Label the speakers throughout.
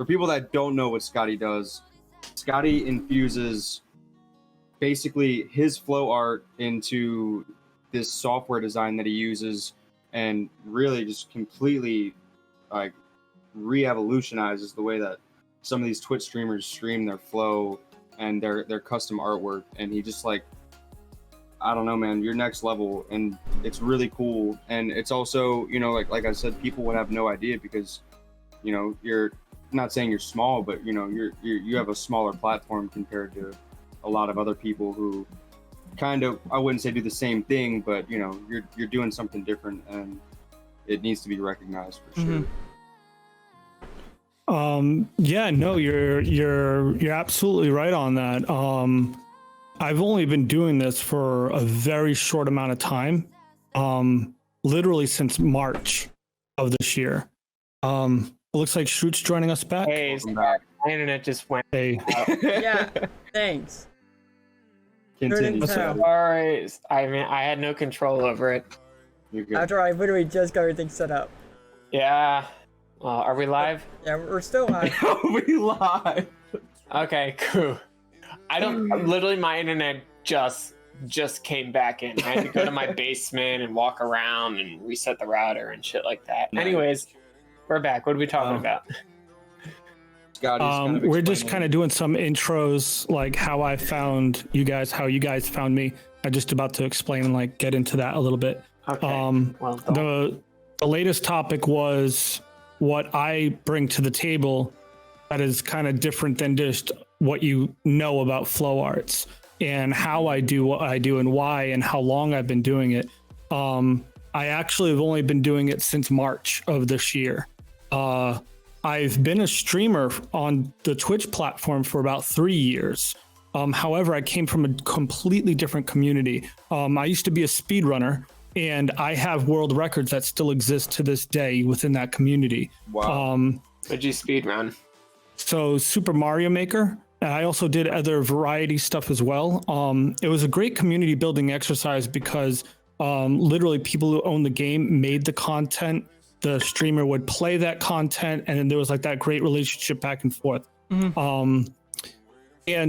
Speaker 1: for people that don't know what Scottie does, Scottie infuses basically his flow art into this software design that he uses, and really just completely like re-evolutionizes the way that some of these Twitch streamers stream their flow and their custom artwork. And he just like, I don't know, man, you're next level, and it's really cool. And it's also, you know, like I said, people would have no idea because, you know, you're not saying you're small, but you know, you have a smaller platform compared to a lot of other people who kind of, I wouldn't say do the same thing, but you know, you're doing something different, and it needs to be recognized for sure.
Speaker 2: Yeah, no, you're absolutely right on that. I've only been doing this for a very short amount of time, literally since March of this year. It looks like Shroot's joining us back.
Speaker 3: Hey, my internet just went
Speaker 2: Hey.
Speaker 4: Yeah, thanks.
Speaker 1: Continue.
Speaker 3: Sorry, I mean, I had no control over it.
Speaker 1: You're good.
Speaker 4: After I literally just got everything set up.
Speaker 3: Yeah. Are we live?
Speaker 4: Yeah, we're still live.
Speaker 1: We live.
Speaker 3: Okay, cool. I don't. Literally, my internet just came back in. I had to go to my basement and walk around and reset the router and shit like that.
Speaker 1: Nice.
Speaker 3: Anyways, we're back. What are we talking about?
Speaker 2: We're just kind of doing some intros, like how I found you guys, how you guys found me. I'm just about to explain and like get into that a little bit.
Speaker 3: Okay. Well,
Speaker 2: The latest topic was what I bring to the table that is kind of different than just what you know about flow arts, and how I do what I do and why and how long I've been doing it. I actually have only been doing it since March of this year. I've been a streamer on the Twitch platform for about 3 years. However, I came from a completely different community. I used to be a speedrunner, and I have world records that still exist to this day within that community.
Speaker 1: Wow.
Speaker 3: what'd you speedrun?
Speaker 2: So Super Mario Maker. I also did other variety stuff as well. It was a great community building exercise because literally people who own the game made the content. The streamer would play that content, and then there was like that great relationship back and forth. And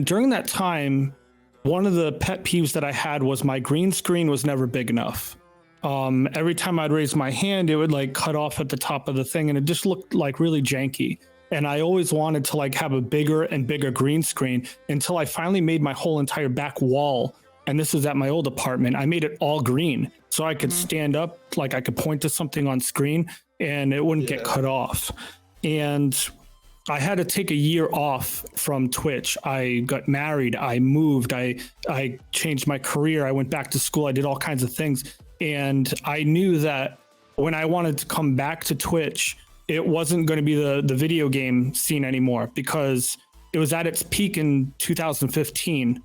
Speaker 2: during that time, one of the pet peeves that I had was my green screen was never big enough. Every time I'd raise my hand, it would like cut off at the top of the thing, and it just looked like really janky. And I always wanted to like have a bigger and bigger green screen until I finally made my whole entire back wall. And this was at my old apartment. I made it all green so I could stand up, like I could point to something on screen and it wouldn't get cut off. And I had to take a year off from Twitch. I got married, I moved, I changed my career, I went back to school, I did all kinds of things. And I knew that when I wanted to come back to Twitch, it wasn't going to be the video game scene anymore, because it was at its peak in 2015.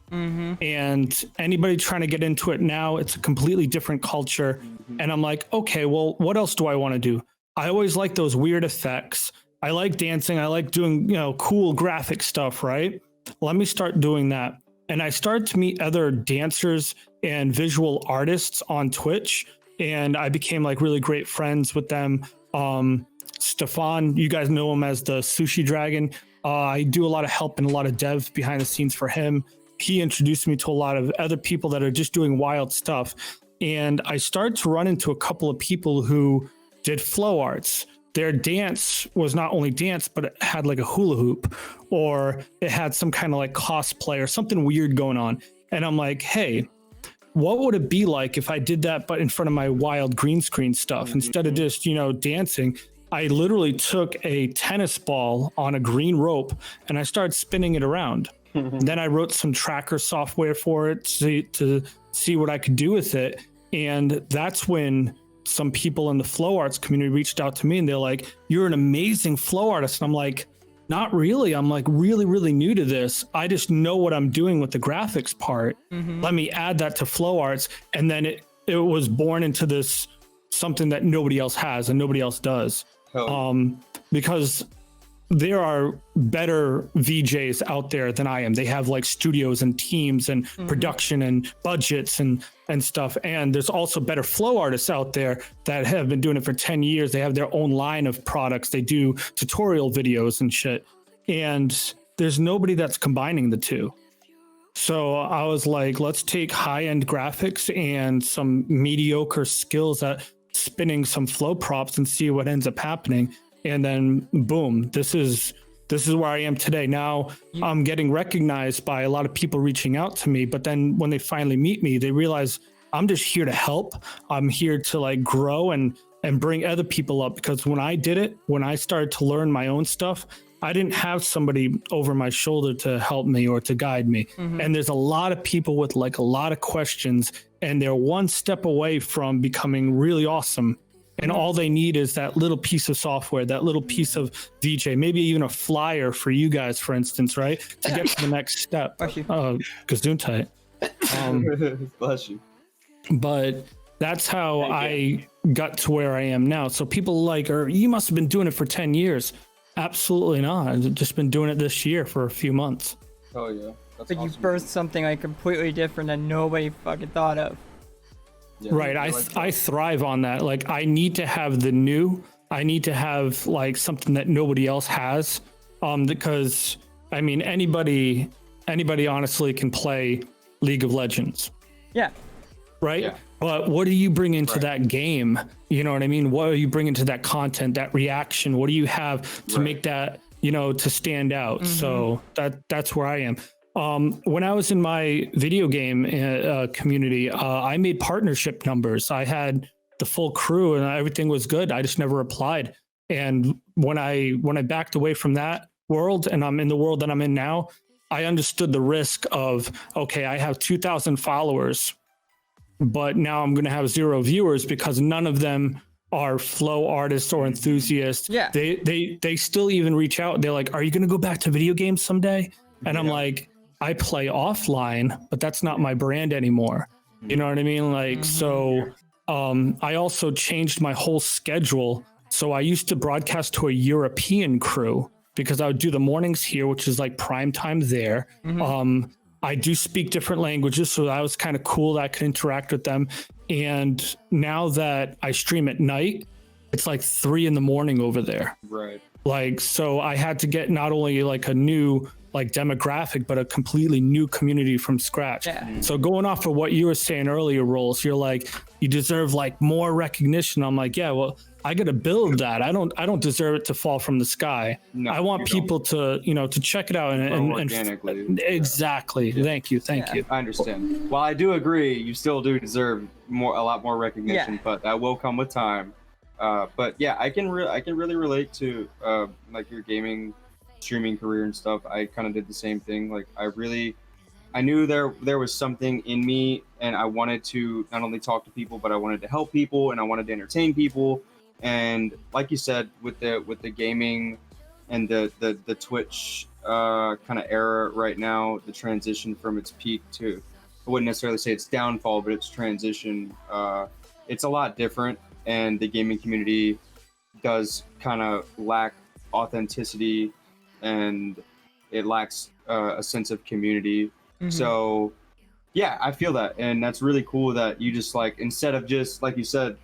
Speaker 2: And anybody trying to get into it now, it's a completely different culture. And I'm like, okay, well, what else do I want to do? I always like those weird effects. I like dancing. I like doing, cool graphic stuff, right? Let me start doing that. And I started to meet other dancers and visual artists on Twitch, and I became like really great friends with them. Stefan, you guys know him as the Sushi Dragon. I do a lot of help and a lot of dev behind the scenes for him. He introduced me to a lot of other people that are just doing wild stuff. And I started to run into a couple of people who did flow arts. Their dance was not only dance, but it had like a hula hoop, or it had some kind of like cosplay or something weird going on. And I'm like, hey, what would it be like if I did that, but in front of my wild green screen stuff, instead of just, dancing? I literally took a tennis ball on a green rope and I started spinning it around. Then I wrote some tracker software for it to see what I could do with it. And that's when some people in the flow arts community reached out to me and they're like, you're an amazing flow artist. And I'm like, not really. I'm like really, really new to this. I just know what I'm doing with the graphics part. Let me add that to flow arts. And then it was born into this something that nobody else has and nobody else does. Because there are better VJs out there than I am. They have like studios and teams and production and budgets and stuff. And there's also better flow artists out there that have been doing it for 10 years. They have their own line of products. They do tutorial videos and shit. and there's nobody that's combining the two. So I was like, let's take high-end graphics and some mediocre skills at spinning some flow props and see what ends up happening. And then boom, this is where I am today. Now I'm getting recognized by a lot of people reaching out to me, but then when they finally meet me, they realize I'm just here to help. I'm here to like grow and bring other people up, because when I did it, when I started to learn my own stuff, I didn't have somebody over my shoulder to help me or to guide me. And there's a lot of people with like a lot of questions, and they're one step away from becoming really awesome. And all they need is that little piece of software, that little piece of VJ, maybe even a flyer for you guys, for instance, right? To get to the next step. Gesundheit.
Speaker 1: Bless you.
Speaker 2: But that's how I got to where I am now. So people like, you must have been doing it for 10 years. Absolutely not. I've just been doing it this year for a few months.
Speaker 1: Oh yeah. That's
Speaker 4: But
Speaker 1: awesome.
Speaker 4: you birthed something like completely different that nobody fucking thought of.
Speaker 1: Yeah,
Speaker 2: Right.
Speaker 1: like
Speaker 2: I thrive on that. Like I need to have the new. I need to have like something that nobody else has. Because I mean anybody honestly can play League of Legends.
Speaker 4: Yeah.
Speaker 2: Right?
Speaker 1: Yeah.
Speaker 2: But what do you bring into that game? You know what I mean? What are you bringing to that content, that reaction? What do you have to make that, to stand out? So that's where I am. When I was in my video game community, I made partnership numbers. I had the full crew and everything was good. I just never applied. And when I backed away from that world and I'm in the world that I'm in now, I understood the risk of, okay, I have 2,000 followers, but now I'm going to have 0 viewers because none of them are flow artists or enthusiasts.
Speaker 4: Yeah.
Speaker 2: They still even reach out. They're like, are you going to go back to video games someday? And I'm like, I play offline, but that's not my brand anymore. You know what I mean? Like, so I also changed my whole schedule. So I used to broadcast to a European crew because I would do the mornings here, which is like prime time there. I do speak different languages, so that was kind of cool that I could interact with them. And now that I stream at night, it's like 3 a.m. over there.
Speaker 1: Right.
Speaker 2: Like, so I had to get not only like a new like demographic, but a completely new community from scratch.
Speaker 4: Yeah.
Speaker 2: So going off of what you were saying earlier, Rolls, you're like, you deserve like more recognition. I'm like, yeah, well, I got to build that. I don't deserve it to fall from the sky.
Speaker 1: No,
Speaker 2: I want
Speaker 1: you
Speaker 2: people to, to check it out and
Speaker 1: organically.
Speaker 2: exactly.
Speaker 1: Yeah.
Speaker 2: Thank you.
Speaker 1: I understand. While I do agree, you still do deserve a lot more recognition, but that will come with time. But yeah, I can really relate to like your gaming streaming career and stuff. I kind of did the same thing. Like I knew there was something in me, and I wanted to not only talk to people, but I wanted to help people and I wanted to entertain people. And like you said, with the gaming and the Twitch kind of era right now, the transition from its peak to, I wouldn't necessarily say its downfall, but its transition, it's a lot different. And the gaming community does kind of lack authenticity, and it lacks a sense of community. So yeah, I feel that, and that's really cool that you just like, instead of just like you said,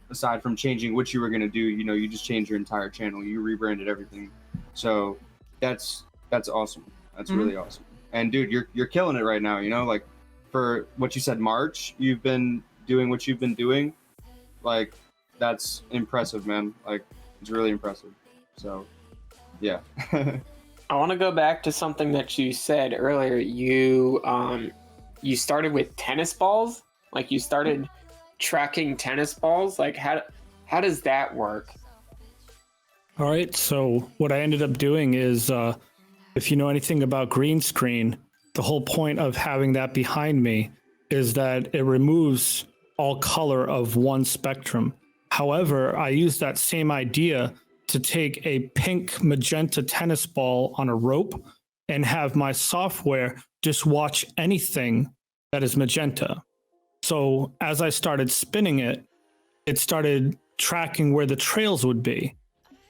Speaker 1: aside from changing what you were going to do, you just changed your entire channel, you rebranded everything. So that's awesome. That's really awesome. And dude, you're killing it right now. Like for what you said, March, you've been doing what you've been doing. Like that's impressive, man. Like it's really impressive. So yeah.
Speaker 3: I want to go back to something that you said earlier. You started with tennis balls. Like you started tracking tennis balls. Like how does that work?
Speaker 2: All right. So what I ended up doing is, if you know anything about green screen, the whole point of having that behind me is that it removes all color of one spectrum. However, I use that same idea to take a pink magenta tennis ball on a rope and have my software just watch anything that is magenta. So as I started spinning it, it started tracking where the trails would be.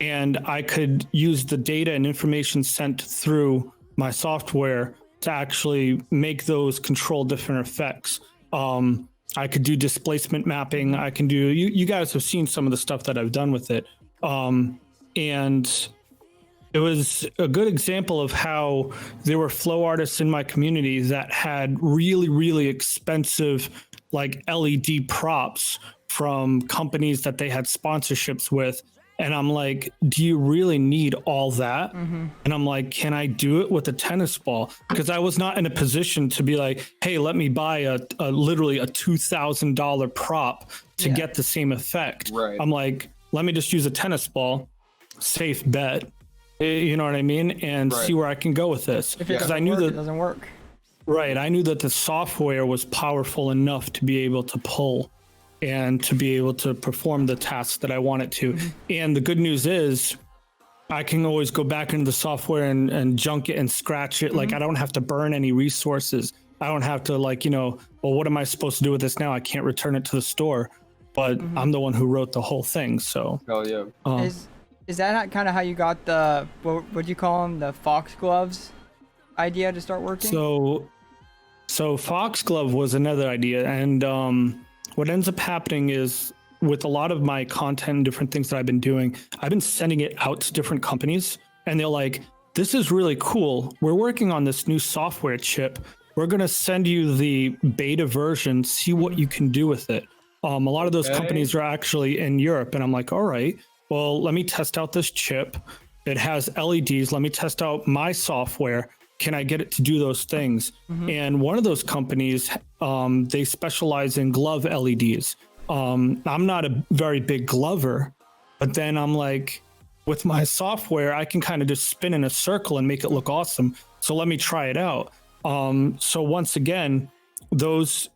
Speaker 2: And I could use the data and information sent through my software to actually make those control different effects. I could do displacement mapping. I can do, you guys have seen some of the stuff that I've done with it. And it was a good example of how there were flow artists in my community that had really, really expensive like LED props from companies that they had sponsorships with. And I'm like, do you really need all that? And I'm like, can I do it with a tennis ball? Because I was not in a position to be like, hey, let me buy a literally a $2,000 prop to get the same effect.
Speaker 1: Right.
Speaker 2: I'm like, let me just use a tennis ball, safe bet. You know what I mean? And see where I can go with this.
Speaker 4: Because
Speaker 2: I knew that
Speaker 4: it doesn't work.
Speaker 2: Right. I knew that the software was powerful enough to be able to pull and to be able to perform the tasks that I want it to. And the good news is I can always go back into the software and junk it and scratch it. Like I don't have to burn any resources. I don't have to like, well, what am I supposed to do with this now? I can't return it to the store, but I'm the one who wrote the whole thing. So
Speaker 1: Hell yeah.
Speaker 4: Is that kind of how you got the, what'd you call them? The Fox gloves idea to start working?
Speaker 2: So Foxglove was another idea. And what ends up happening is with a lot of my content and different things that I've been doing, I've been sending it out to different companies and they're like, this is really cool. We're working on this new software chip. We're going to send you the beta version, see what you can do with it. A lot of those companies are actually in Europe. And I'm like, all right, well, let me test out this chip. It has LEDs. Let me test out my software. Can I get it to do those things? And one of those companies, they specialize in glove LEDs. I'm not a very big glover, but then I'm like, with my software, I can kind of just spin in a circle and make it look awesome. So let me try it out. So once again, those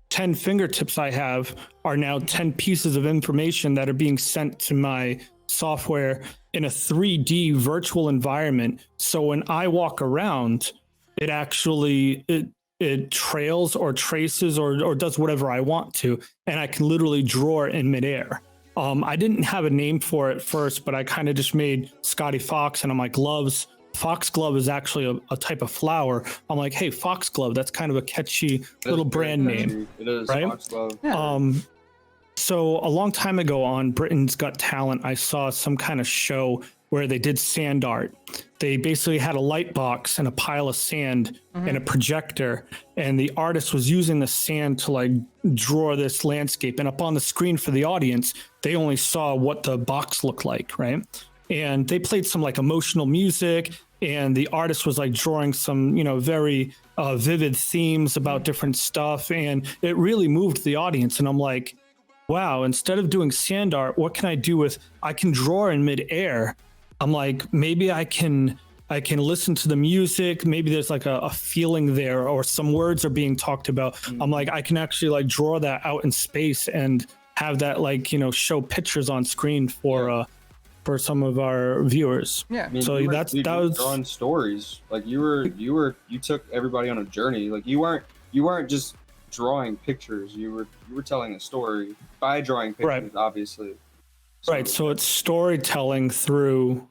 Speaker 2: 10 fingertips I have are now 10 pieces of information that are being sent to my software in a 3D virtual environment. So when I walk around, it actually it trails or traces or does whatever I want to, and I can literally draw it in midair. I didn't have a name for it first, but I kind of just made Scottie Fox, and I'm like, gloves. Foxglove is actually a type of flower. I'm like, hey, Foxglove, that's kind of a catchy little brand name.
Speaker 1: It is,
Speaker 2: right?
Speaker 1: Foxglove.
Speaker 4: Yeah.
Speaker 2: So a long time ago on Britain's Got Talent, I saw some kind of show where they did sand art. They basically had a light box and a pile of sand and a projector, and the artist was using the sand to like draw this landscape. And up on the screen for the audience, they only saw what the box looked like, right? And they played some like emotional music, and the artist was like drawing some, very vivid themes about different stuff, and it really moved the audience. And I'm like, wow, instead of doing sand art, what can I do with, I can draw in midair. I'm like, maybe I can listen to the music. Maybe there's like a feeling there, or some words are being talked about. I'm like, I can actually like draw that out in space and have that like, show pictures on screen for some of our viewers.
Speaker 4: Yeah.
Speaker 1: I mean,
Speaker 2: So
Speaker 1: you were
Speaker 2: that was
Speaker 1: drawing stories. Like you took everybody on a journey. Like you weren't just drawing pictures. You were telling a story by drawing pictures, obviously.
Speaker 2: Right. So it's storytelling through,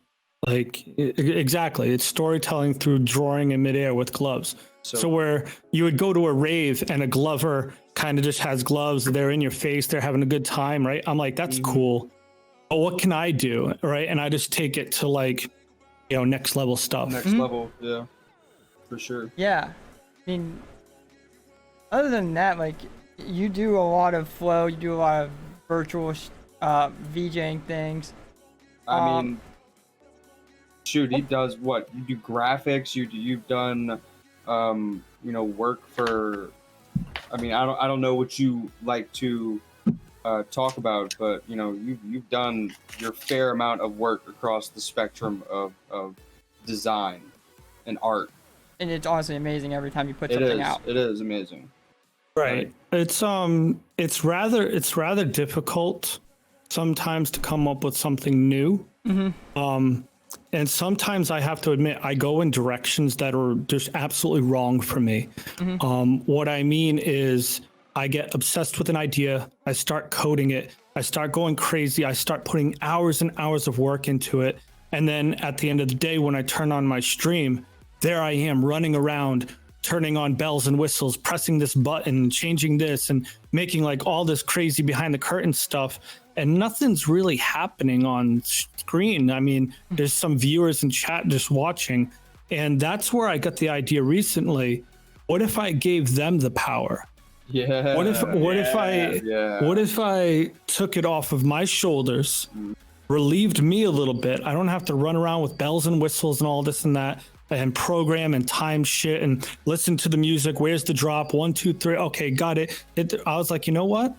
Speaker 2: like, exactly. It's storytelling through drawing in midair with gloves. So where you would go to a rave and a glover kind of just has gloves, they're in your face, they're having a good time, right? I'm like, that's cool. But what can I do, right? And I just take it to like, next level stuff.
Speaker 1: Next level, yeah, for sure.
Speaker 4: Yeah. I mean, other than that, like, you do a lot of flow, you do a lot of virtual VJing things.
Speaker 1: I mean, shoot, he does what? You do graphics. You've done, work for. I mean, I don't know what you like to talk about, but you've done your fair amount of work across the spectrum of design and art.
Speaker 4: And it's honestly amazing every time you put something out.
Speaker 1: It is amazing.
Speaker 2: Right. It's rather difficult sometimes to come up with something new. And sometimes I have to admit, I go in directions that are just absolutely wrong for me. What I mean is I get obsessed with an idea. I start coding it. I start going crazy. I start putting hours and hours of work into it. And then at the end of the day, when I turn on my stream, there I am running around turning on bells and whistles, pressing this button, changing this, and making like all this crazy behind the curtain stuff. And nothing's really happening on screen. I mean, there's some viewers in chat just watching. And that's where I got the idea recently. What if I gave them the power?
Speaker 1: Yeah.
Speaker 2: What if I took it off of my shoulders, relieved me a little bit? I don't have to run around with bells and whistles and all this and that, and program and time shit and listen to the music. Where's the drop? 1, 2, 3. Okay, got it. I was like, you know what?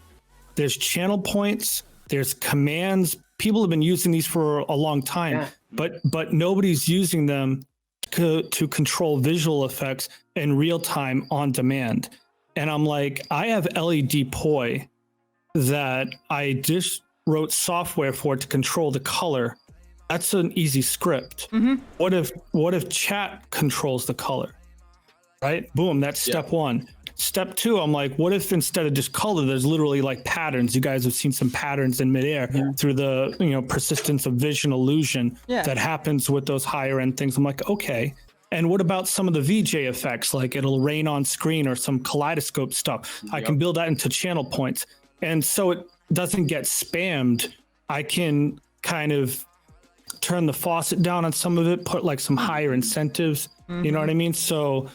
Speaker 2: There's channel points. There's commands. People have been using these for a long time, but nobody's using them to control visual effects in real time on demand. And I'm like, I have LED poi that I just wrote software for to control the color. That's an easy script. What if chat controls the color? Right? Boom, that's step one. Step two, I'm like, what if instead of just color, there's literally like patterns? You guys have seen some patterns in midair through the persistence of vision illusion that happens with those higher end things. I'm like, okay. And what about some of the VJ effects? Like it'll rain on screen or some kaleidoscope stuff. I can build that into channel points. And so it doesn't get spammed. I can kind of turn the faucet down on some of it, put like some higher incentives. You know what I mean? So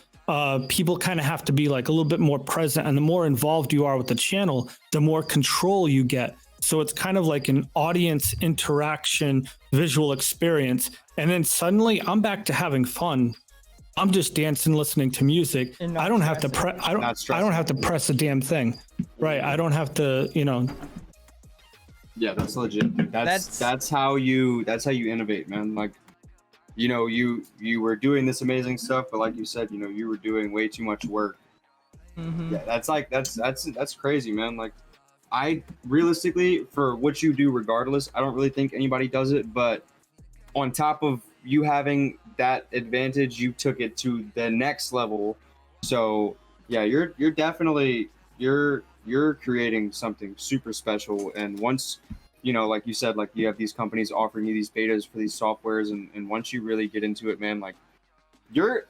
Speaker 2: people kind of have to be like a little bit more present, and the more involved you are with the channel, the more control you get. So it's kind of like an audience interaction visual experience. And then suddenly I'm back to having fun. I'm just dancing, listening to music. I don't have to I don't have to press a damn thing. Right. I don't have to,
Speaker 1: Yeah, that's legit. That's how you innovate, man. Like, you were doing this amazing stuff, but like you said, you were doing way too much work. Yeah, that's crazy, man. Like, I realistically, for what you do regardless, I don't really think anybody does it, but on top of you having that advantage, you took it to the next level. So yeah, you're definitely you're creating something super special. And once, like you said, like you have these companies offering you these betas for these softwares, and once you really get into it, man, like you're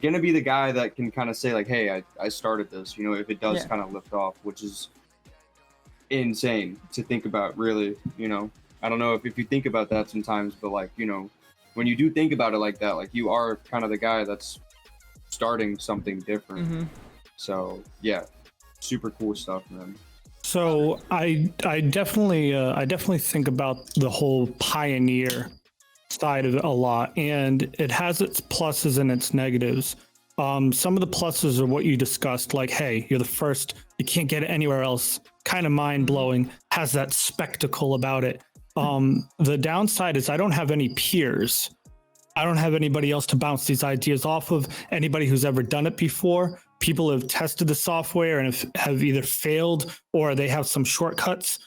Speaker 1: gonna be the guy that can kind of say like, hey, I started this, if it does kind of lift off, which is insane to think about, really. I don't know if you think about that sometimes, but like, when you do think about it like that, like you are kind of the guy that's starting something different. So yeah, super cool stuff, man.
Speaker 2: So I definitely think about the whole pioneer side of it a lot, and it has its pluses and its negatives. Some of the pluses are what you discussed, like, hey, you're the first, you can't get it anywhere else, kind of mind-blowing, has that spectacle about it. The downside is I don't have any peers. I don't have anybody else to bounce these ideas off of, anybody who's ever done it before. People have tested the software and have either failed or they have some shortcuts.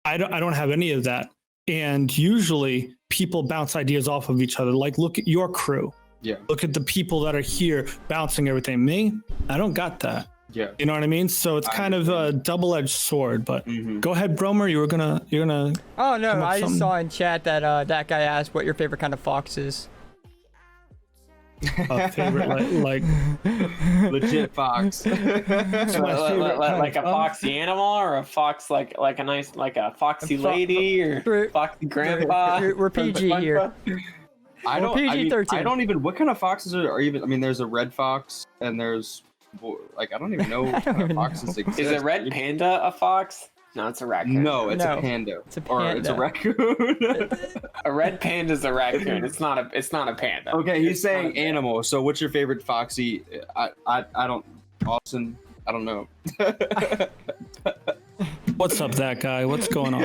Speaker 2: I don't have any of that. And usually people bounce ideas off of each other. Like, look at your crew.
Speaker 1: Yeah.
Speaker 2: Look at the people that are here bouncing everything. Me, I don't got that.
Speaker 1: Yeah.
Speaker 2: You know what I mean? So it's kind of a double-edged sword, but go ahead, Bromer. You're gonna.
Speaker 4: Oh no, I just saw in chat that that guy asked what your favorite kind of fox is.
Speaker 2: A favorite, like
Speaker 1: legit fox.
Speaker 3: Like a foxy animal, or a fox like a nice, like a foxy lady, or foxy grandpa.
Speaker 4: We're PG here.
Speaker 1: I don't.
Speaker 4: PG-13.
Speaker 1: I don't even. What kind of foxes are even? I mean, there's a red fox, and there's like I don't even know what kind of foxes exist.
Speaker 3: Is a red panda a fox? No, it's a raccoon.
Speaker 1: No, it's a panda.
Speaker 4: It's a panda.
Speaker 1: Or it's a raccoon.
Speaker 3: A red panda's a raccoon. It's not a panda.
Speaker 1: Okay, he's saying animal. So what's your favorite foxy? I don't. Austin. I don't know.
Speaker 2: What's up, that guy? What's going on?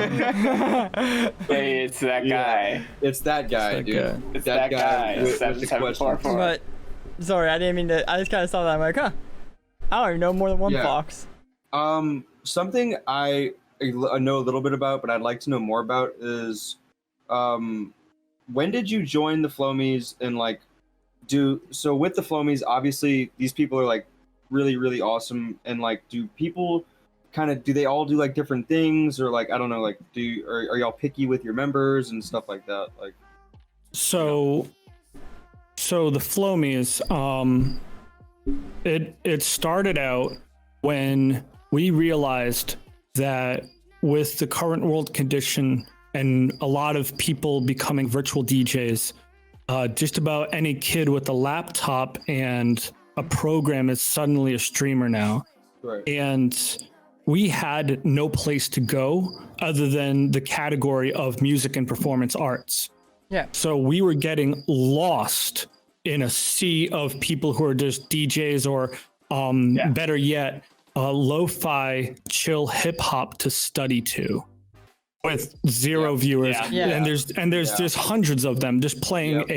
Speaker 3: Hey, it's that guy.
Speaker 1: It's that guy, dude.
Speaker 3: It's that guy.
Speaker 1: With the
Speaker 3: 7744.
Speaker 4: But sorry, I didn't mean to. I just kind of saw that. I'm like, huh. I don't even know more than one fox.
Speaker 1: Something I know a little bit about, but I'd like to know more about is, when did you join the Flomies? And like, so with the Flomies, obviously these people are like really, really awesome. And like, do people do they all do like different things, or like, I don't know, like are y'all picky with your members and stuff like that? Like,
Speaker 2: so the Flomies, It started out when we realized that with the current world condition and a lot of people becoming virtual DJs, just about any kid with a laptop and a program is suddenly a streamer now.
Speaker 1: Right.
Speaker 2: And we had no place to go other than the category of music and performance arts.
Speaker 4: Yeah.
Speaker 2: So we were getting lost in a sea of people who are just DJs or better yet, lo-fi chill hip hop to study to with zero viewers.
Speaker 4: Yeah.
Speaker 2: And there's just hundreds of them just playing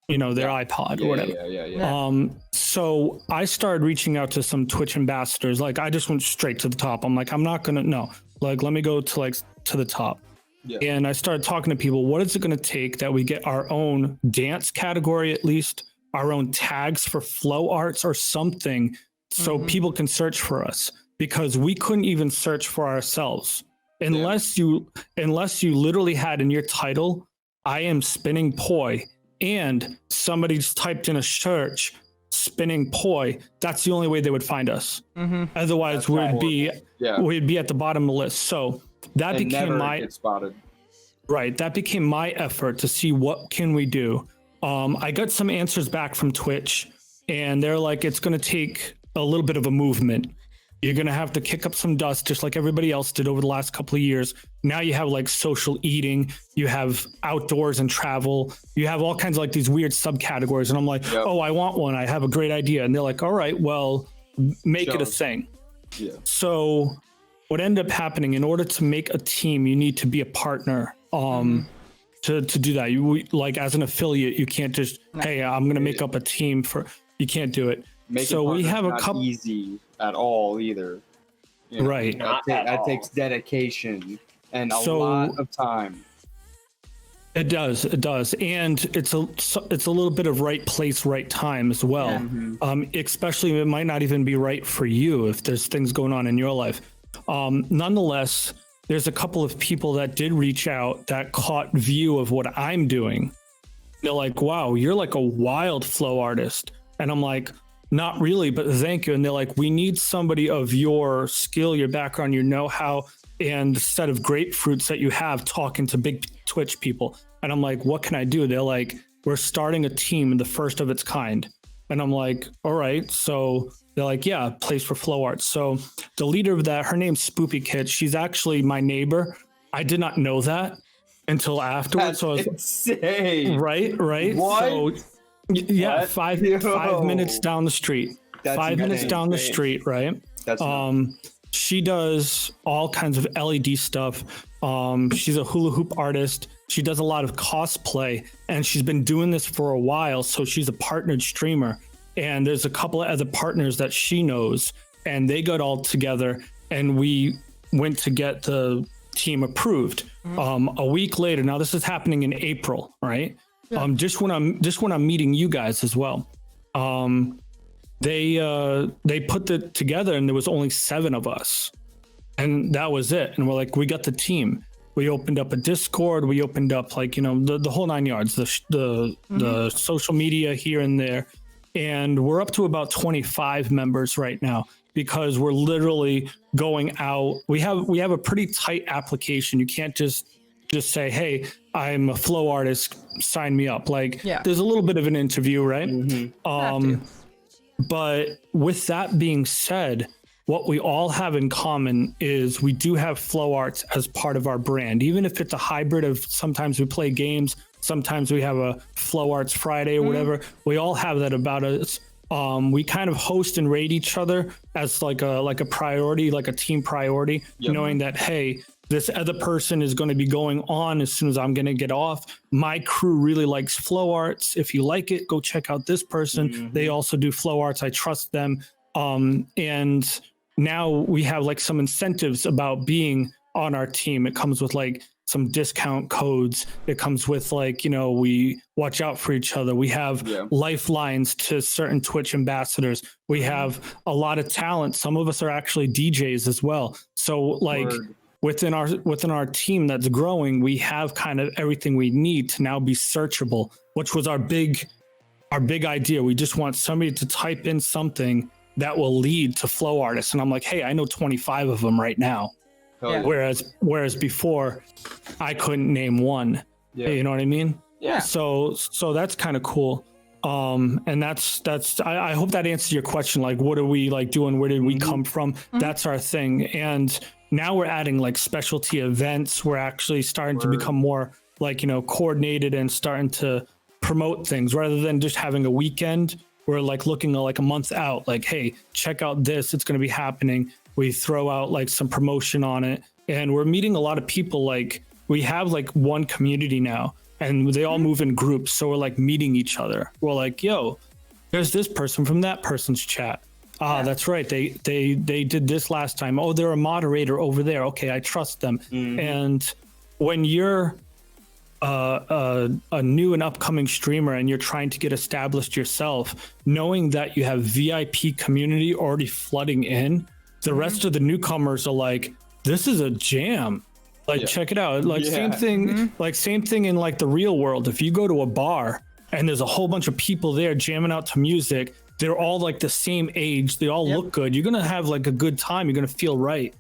Speaker 2: their iPod or whatever.
Speaker 1: Yeah.
Speaker 2: So I started reaching out to some Twitch ambassadors. Like I just went straight to the top. I'm like, I'm not gonna let me go to the top.
Speaker 1: Yeah.
Speaker 2: And I started talking to people. What is it going to take that we get our own dance category, at least our own tags for flow arts or something, so people can search for us? Because we couldn't even search for ourselves unless you literally had in your title, "I am spinning poi," and somebody just typed in a search "spinning poi." That's the only way they would find us. Otherwise, we'd be at the bottom of the list. So that became that became my effort to see what can we do. I got some answers back from Twitch, and they're like, it's going to take a little bit of a movement. You're going to have to kick up some dust, just like everybody else did over the last couple of years. Now you have like social eating, you have outdoors and travel, you have all kinds of like these weird subcategories. And I'm like, oh, I want one. I have a great idea. And they're like, all right, well, make it a thing.
Speaker 1: Yeah.
Speaker 2: So what ended up happening, in order to make a team, you need to be a partner. To do that, like as an affiliate, you can't just, hey, I'm going to make up a team you can't do it. So we have a couple.
Speaker 1: Easy at all either.
Speaker 2: Right.
Speaker 1: That takes dedication and a lot of time.
Speaker 2: It does, and it's a little bit of right place, right time as well. Especially, it might not even be right for you if there's things going on in your life. Nonetheless, there's a couple of people that did reach out that caught view of what I'm doing. They're like, wow, you're like a wild flow artist. And I'm like, not really, but thank you. And they're like, we need somebody of your skill, your background, your know-how, and the set of grapefruits that you have talking to big Twitch people. And I'm like, what can I do? They're like, we're starting a team, the first of its kind. And I'm like, all right. So they're like, yeah, place for flow arts. So the leader of that, her name's Spoopy Kid. She's actually my neighbor. I did not know that until afterwards.
Speaker 1: That's insane.
Speaker 2: Right.
Speaker 1: What?
Speaker 2: So, yeah, 5 minutes down the street.
Speaker 1: That's
Speaker 2: 5 minutes
Speaker 1: insane.
Speaker 2: down the street, right?
Speaker 1: That's
Speaker 2: she does all kinds of LED stuff. She's a hula hoop artist. She does a lot of cosplay, and she's been doing this for a while. So she's a partnered streamer, and there's a couple of other partners that she knows, and they got all together, and we went to get the team approved. A week later, now this is happening in April, right? Yeah. Just when I'm meeting you guys as well. They put it together, and there was only 7 of us, and that was it. And we're like, we got the team. We opened up a Discord. We opened up like, the whole 9 yards, the social media here and there. And we're up to about 25 members right now, because we're literally going out. We have a pretty tight application. You can't just say, hey, I'm a flow artist, sign me up. There's a little bit of an interview, right? But with that being said, what we all have in common is we do have flow arts as part of our brand, even if it's a hybrid of sometimes we play games, sometimes we have a flow arts Friday or whatever. We all have that about us. We kind of host and rate each other as like a priority, like a team priority, knowing that, hey, this other person is going to be going on as soon as I'm going to get off. My crew really likes flow arts. If you like it, go check out this person. They also do flow arts. I trust them. And now we have like some incentives about being on our team. It comes with like some discount codes. It comes with like, we watch out for each other. We have lifelines to certain Twitch ambassadors. We have a lot of talent. Some of us are actually DJs as well. So like within our team that's growing, we have kind of everything we need to now be searchable, which was our big our big idea. We just want somebody to type in something that will lead to flow artists. And I'm like, hey, I know 25 of them right now.
Speaker 1: Hell
Speaker 4: Yeah.
Speaker 2: Whereas before I couldn't name one.
Speaker 1: Yeah.
Speaker 2: You know what I mean?
Speaker 3: Yeah.
Speaker 2: So that's kind of cool. And that's I hope that answers your question. Like, what are we like doing? Where did we come from? That's our thing. And now we're adding like specialty events. We're actually starting to become more like, coordinated and starting to promote things rather than just having a weekend. We're like looking like a month out, like, hey, check out this. It's going to be happening. We throw out like some promotion on it. And we're meeting a lot of people. Like, we have like one community now, and they all move in groups. So we're like meeting each other. We're like, yo, there's this person from that person's chat. That's right. They did this last time. Oh, they're a moderator over there. Okay, I trust them. And when you're a new and upcoming streamer and you're trying to get established yourself, knowing that you have VIP community already flooding in, the rest of the newcomers are like, this is a jam. Like, check it out. Like, same thing. Like, same thing in like the real world. If you go to a bar and there's a whole bunch of people there jamming out to music, they're all like the same age. They all look good. You're gonna have like a good time. You're gonna feel right.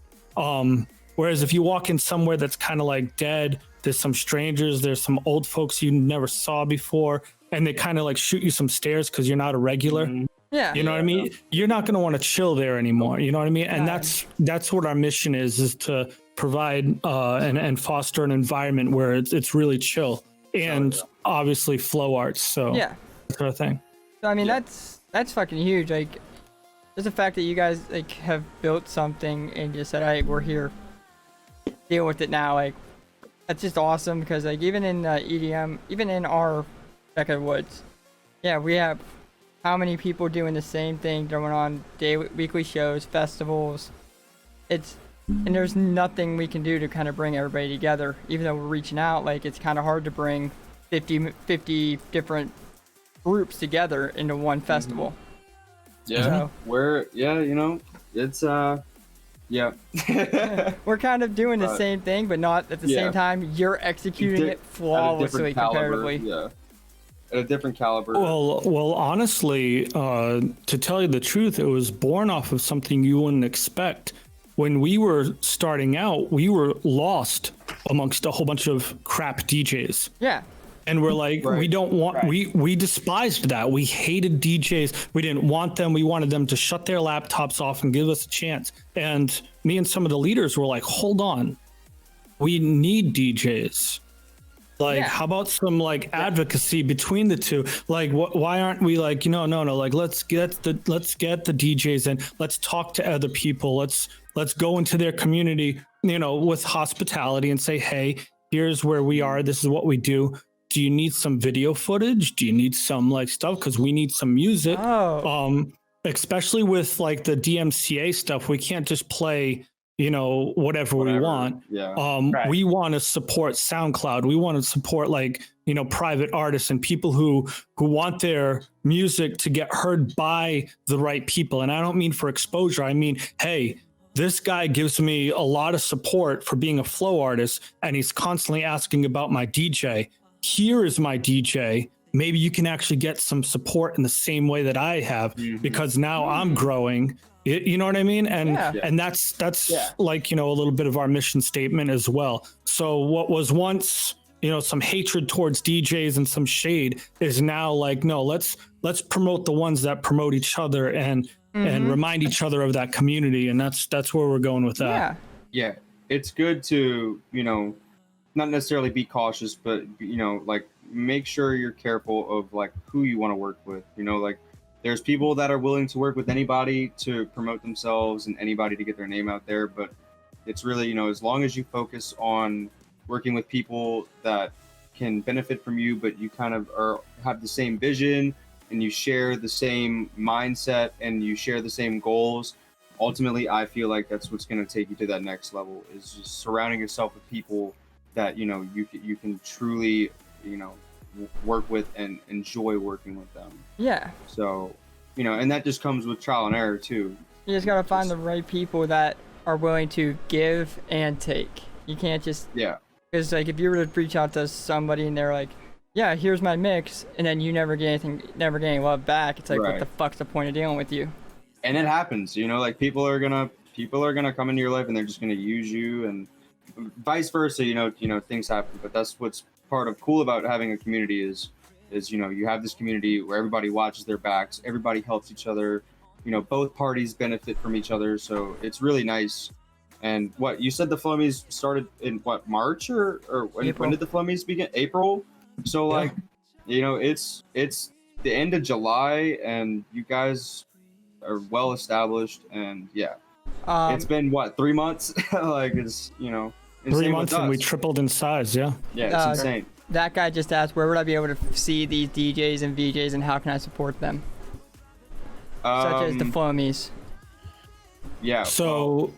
Speaker 2: Whereas if you walk in somewhere that's kind of like dead, there's some strangers, there's some old folks you never saw before, and they kind of like shoot you some stares because you're not a regular.
Speaker 4: Yeah.
Speaker 2: You know what I mean? You're not going to want to chill there anymore. You know what I mean? And that's what our mission is to provide and foster an environment where it's really chill and obviously flow arts. So that's our thing.
Speaker 4: So I mean, that's fucking huge. Like, just the fact that you guys like have built something and just said, "Hey, we're here, deal with it now." Like, that's just awesome because like even in EDM, even in our neck of the woods, we have how many people doing the same thing, going on weekly shows, festivals. And there's nothing we can do to kind of bring everybody together. Even though we're reaching out, like it's kind of hard to bring 50 different groups together into one festival.
Speaker 1: Yeah, it's
Speaker 4: we're kind of doing the same thing, but not at the same time. You're executing it flawlessly comparatively.
Speaker 1: At a different caliber.
Speaker 2: Well, honestly, to tell you the truth, it was born off of something you wouldn't expect. When we were starting out, we were lost amongst a whole bunch of crap DJs.
Speaker 4: Yeah.
Speaker 2: And we're like, we don't want, we despised that. We hated DJs. We didn't want them. We wanted them to shut their laptops off and give us a chance. And me and some of the leaders were like, hold on, we need DJs. Like, how about some like advocacy between the two? Like, why aren't we like, no, like, let's get the DJs and let's talk to other people. Let's go into their community, with hospitality and say, hey, here's where we are. This is what we do. Do you need some video footage? Do you need some like stuff? Because we need some music. Especially with like the DMCA stuff, we can't just play, whatever we want. We want to support SoundCloud. We want to support like, private artists and people who want their music to get heard by the right people. And I don't mean for exposure. I mean, hey, this guy gives me a lot of support for being a flow artist, and he's constantly asking about my DJ. Here is my DJ. Maybe you can actually get some support in the same way that I have, because now I'm growing. You know what I mean? And that's like, a little bit of our mission statement as well. So what was once, some hatred towards DJs and some shade is now like, no, let's promote the ones that promote each other and remind each other of that community. And that's where we're going with that.
Speaker 1: Yeah. It's good to, not necessarily be cautious, but, like make sure you're careful of like who you want to work with, like there's people that are willing to work with anybody to promote themselves and anybody to get their name out there. But it's really, as long as you focus on working with people that can benefit from you, but you kind of have the same vision and you share the same mindset and you share the same goals, ultimately, I feel like that's what's going to take you to that next level, is just surrounding yourself with people that, you can truly, work with and enjoy working with them.
Speaker 4: Yeah.
Speaker 1: So, and that just comes with trial and error too.
Speaker 4: You just got to find the right people that are willing to give and take. You can't just...
Speaker 1: Yeah.
Speaker 4: Because, like, if you were to reach out to somebody and they're like, yeah, here's my mix, and then you never get anything, never get any love back. It's like, what
Speaker 1: Right.
Speaker 4: the fuck's the point of dealing with you?
Speaker 1: And it happens, you know, like people are gonna come into your life and they're just gonna use you, and vice versa. Things happen, but that's what's part of cool about having a community is you have this community where everybody watches their backs, everybody helps each other, both parties benefit from each other, so it's really nice. And what you said, the Flummies started in what, March or when did the Flummies begin? April. So
Speaker 2: Yeah.
Speaker 1: like, it's the end of July, and you guys are well established, and yeah, it's been what, 3 months? Like it's insane
Speaker 2: 3 months
Speaker 1: with
Speaker 2: and we
Speaker 1: us.
Speaker 2: tripled in size. Yeah.
Speaker 1: Yeah, it's insane.
Speaker 4: That guy just asked, where would I be able to see these DJs and VJs, and how can I support them? Such as the Flummies.
Speaker 1: Yeah.
Speaker 2: So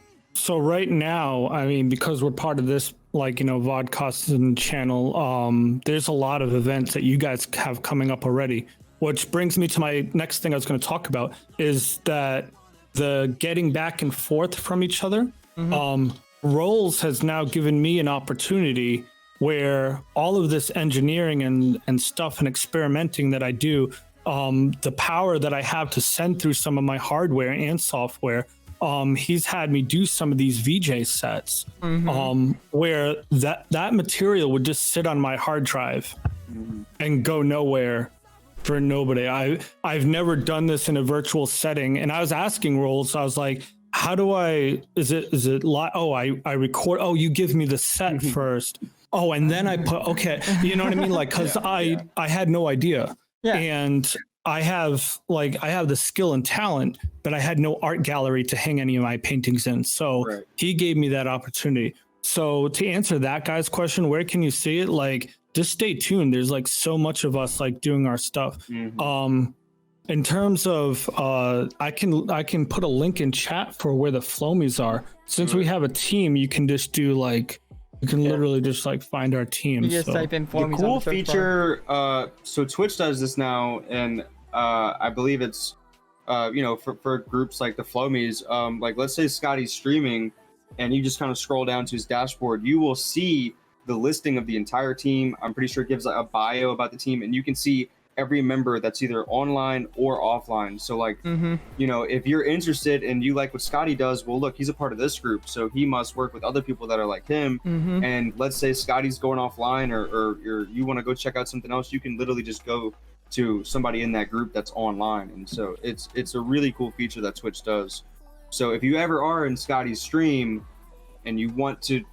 Speaker 2: right now, I mean, because we're part of this, Vodcast channel, there's a lot of events that you guys have coming up already, which brings me to my next thing I was going to talk about, is that the getting back and forth from each other. Rolls has now given me an opportunity where all of this engineering and stuff and experimenting that I do, the power that I have to send through some of my hardware and software, he's had me do some of these VJ sets, where that material would just sit on my hard drive and go nowhere for nobody. I've never done this in a virtual setting, and I was asking Rolls, I was like, how do I, is it live? Oh, I record. Oh, you give me the set first. Oh, and then I put, okay. You know what I mean? Like, cause I had no idea.
Speaker 4: Yeah.
Speaker 2: And I have the skill and talent, but I had no art gallery to hang any of my paintings in. So he gave me that opportunity. So to answer that guy's question, where can you see it? Like, just stay tuned. There's like so much of us like doing our stuff. In terms of, I can put a link in chat for where the Flomies are. Since we have a team, you can just do you can literally just find our team.
Speaker 4: You just type in
Speaker 1: The
Speaker 4: Flummies
Speaker 1: cool
Speaker 4: on the search
Speaker 1: feature, so Twitch does this now, and I believe it's, for groups like the Flomies, like let's say Scottie's streaming, and you just kind of scroll down to his dashboard, you will see the listing of the entire team. I'm pretty sure it gives a bio about the team, and you can see every member that's either online or offline. So if you're interested and you like what Scottie does, well, look, he's a part of this group, so he must work with other people that are like him. And let's say Scottie's going offline, or you want to go check out something else, you can literally just go to somebody in that group that's online. And so it's a really cool feature that Twitch does. So if you ever are in Scottie's stream and you want to,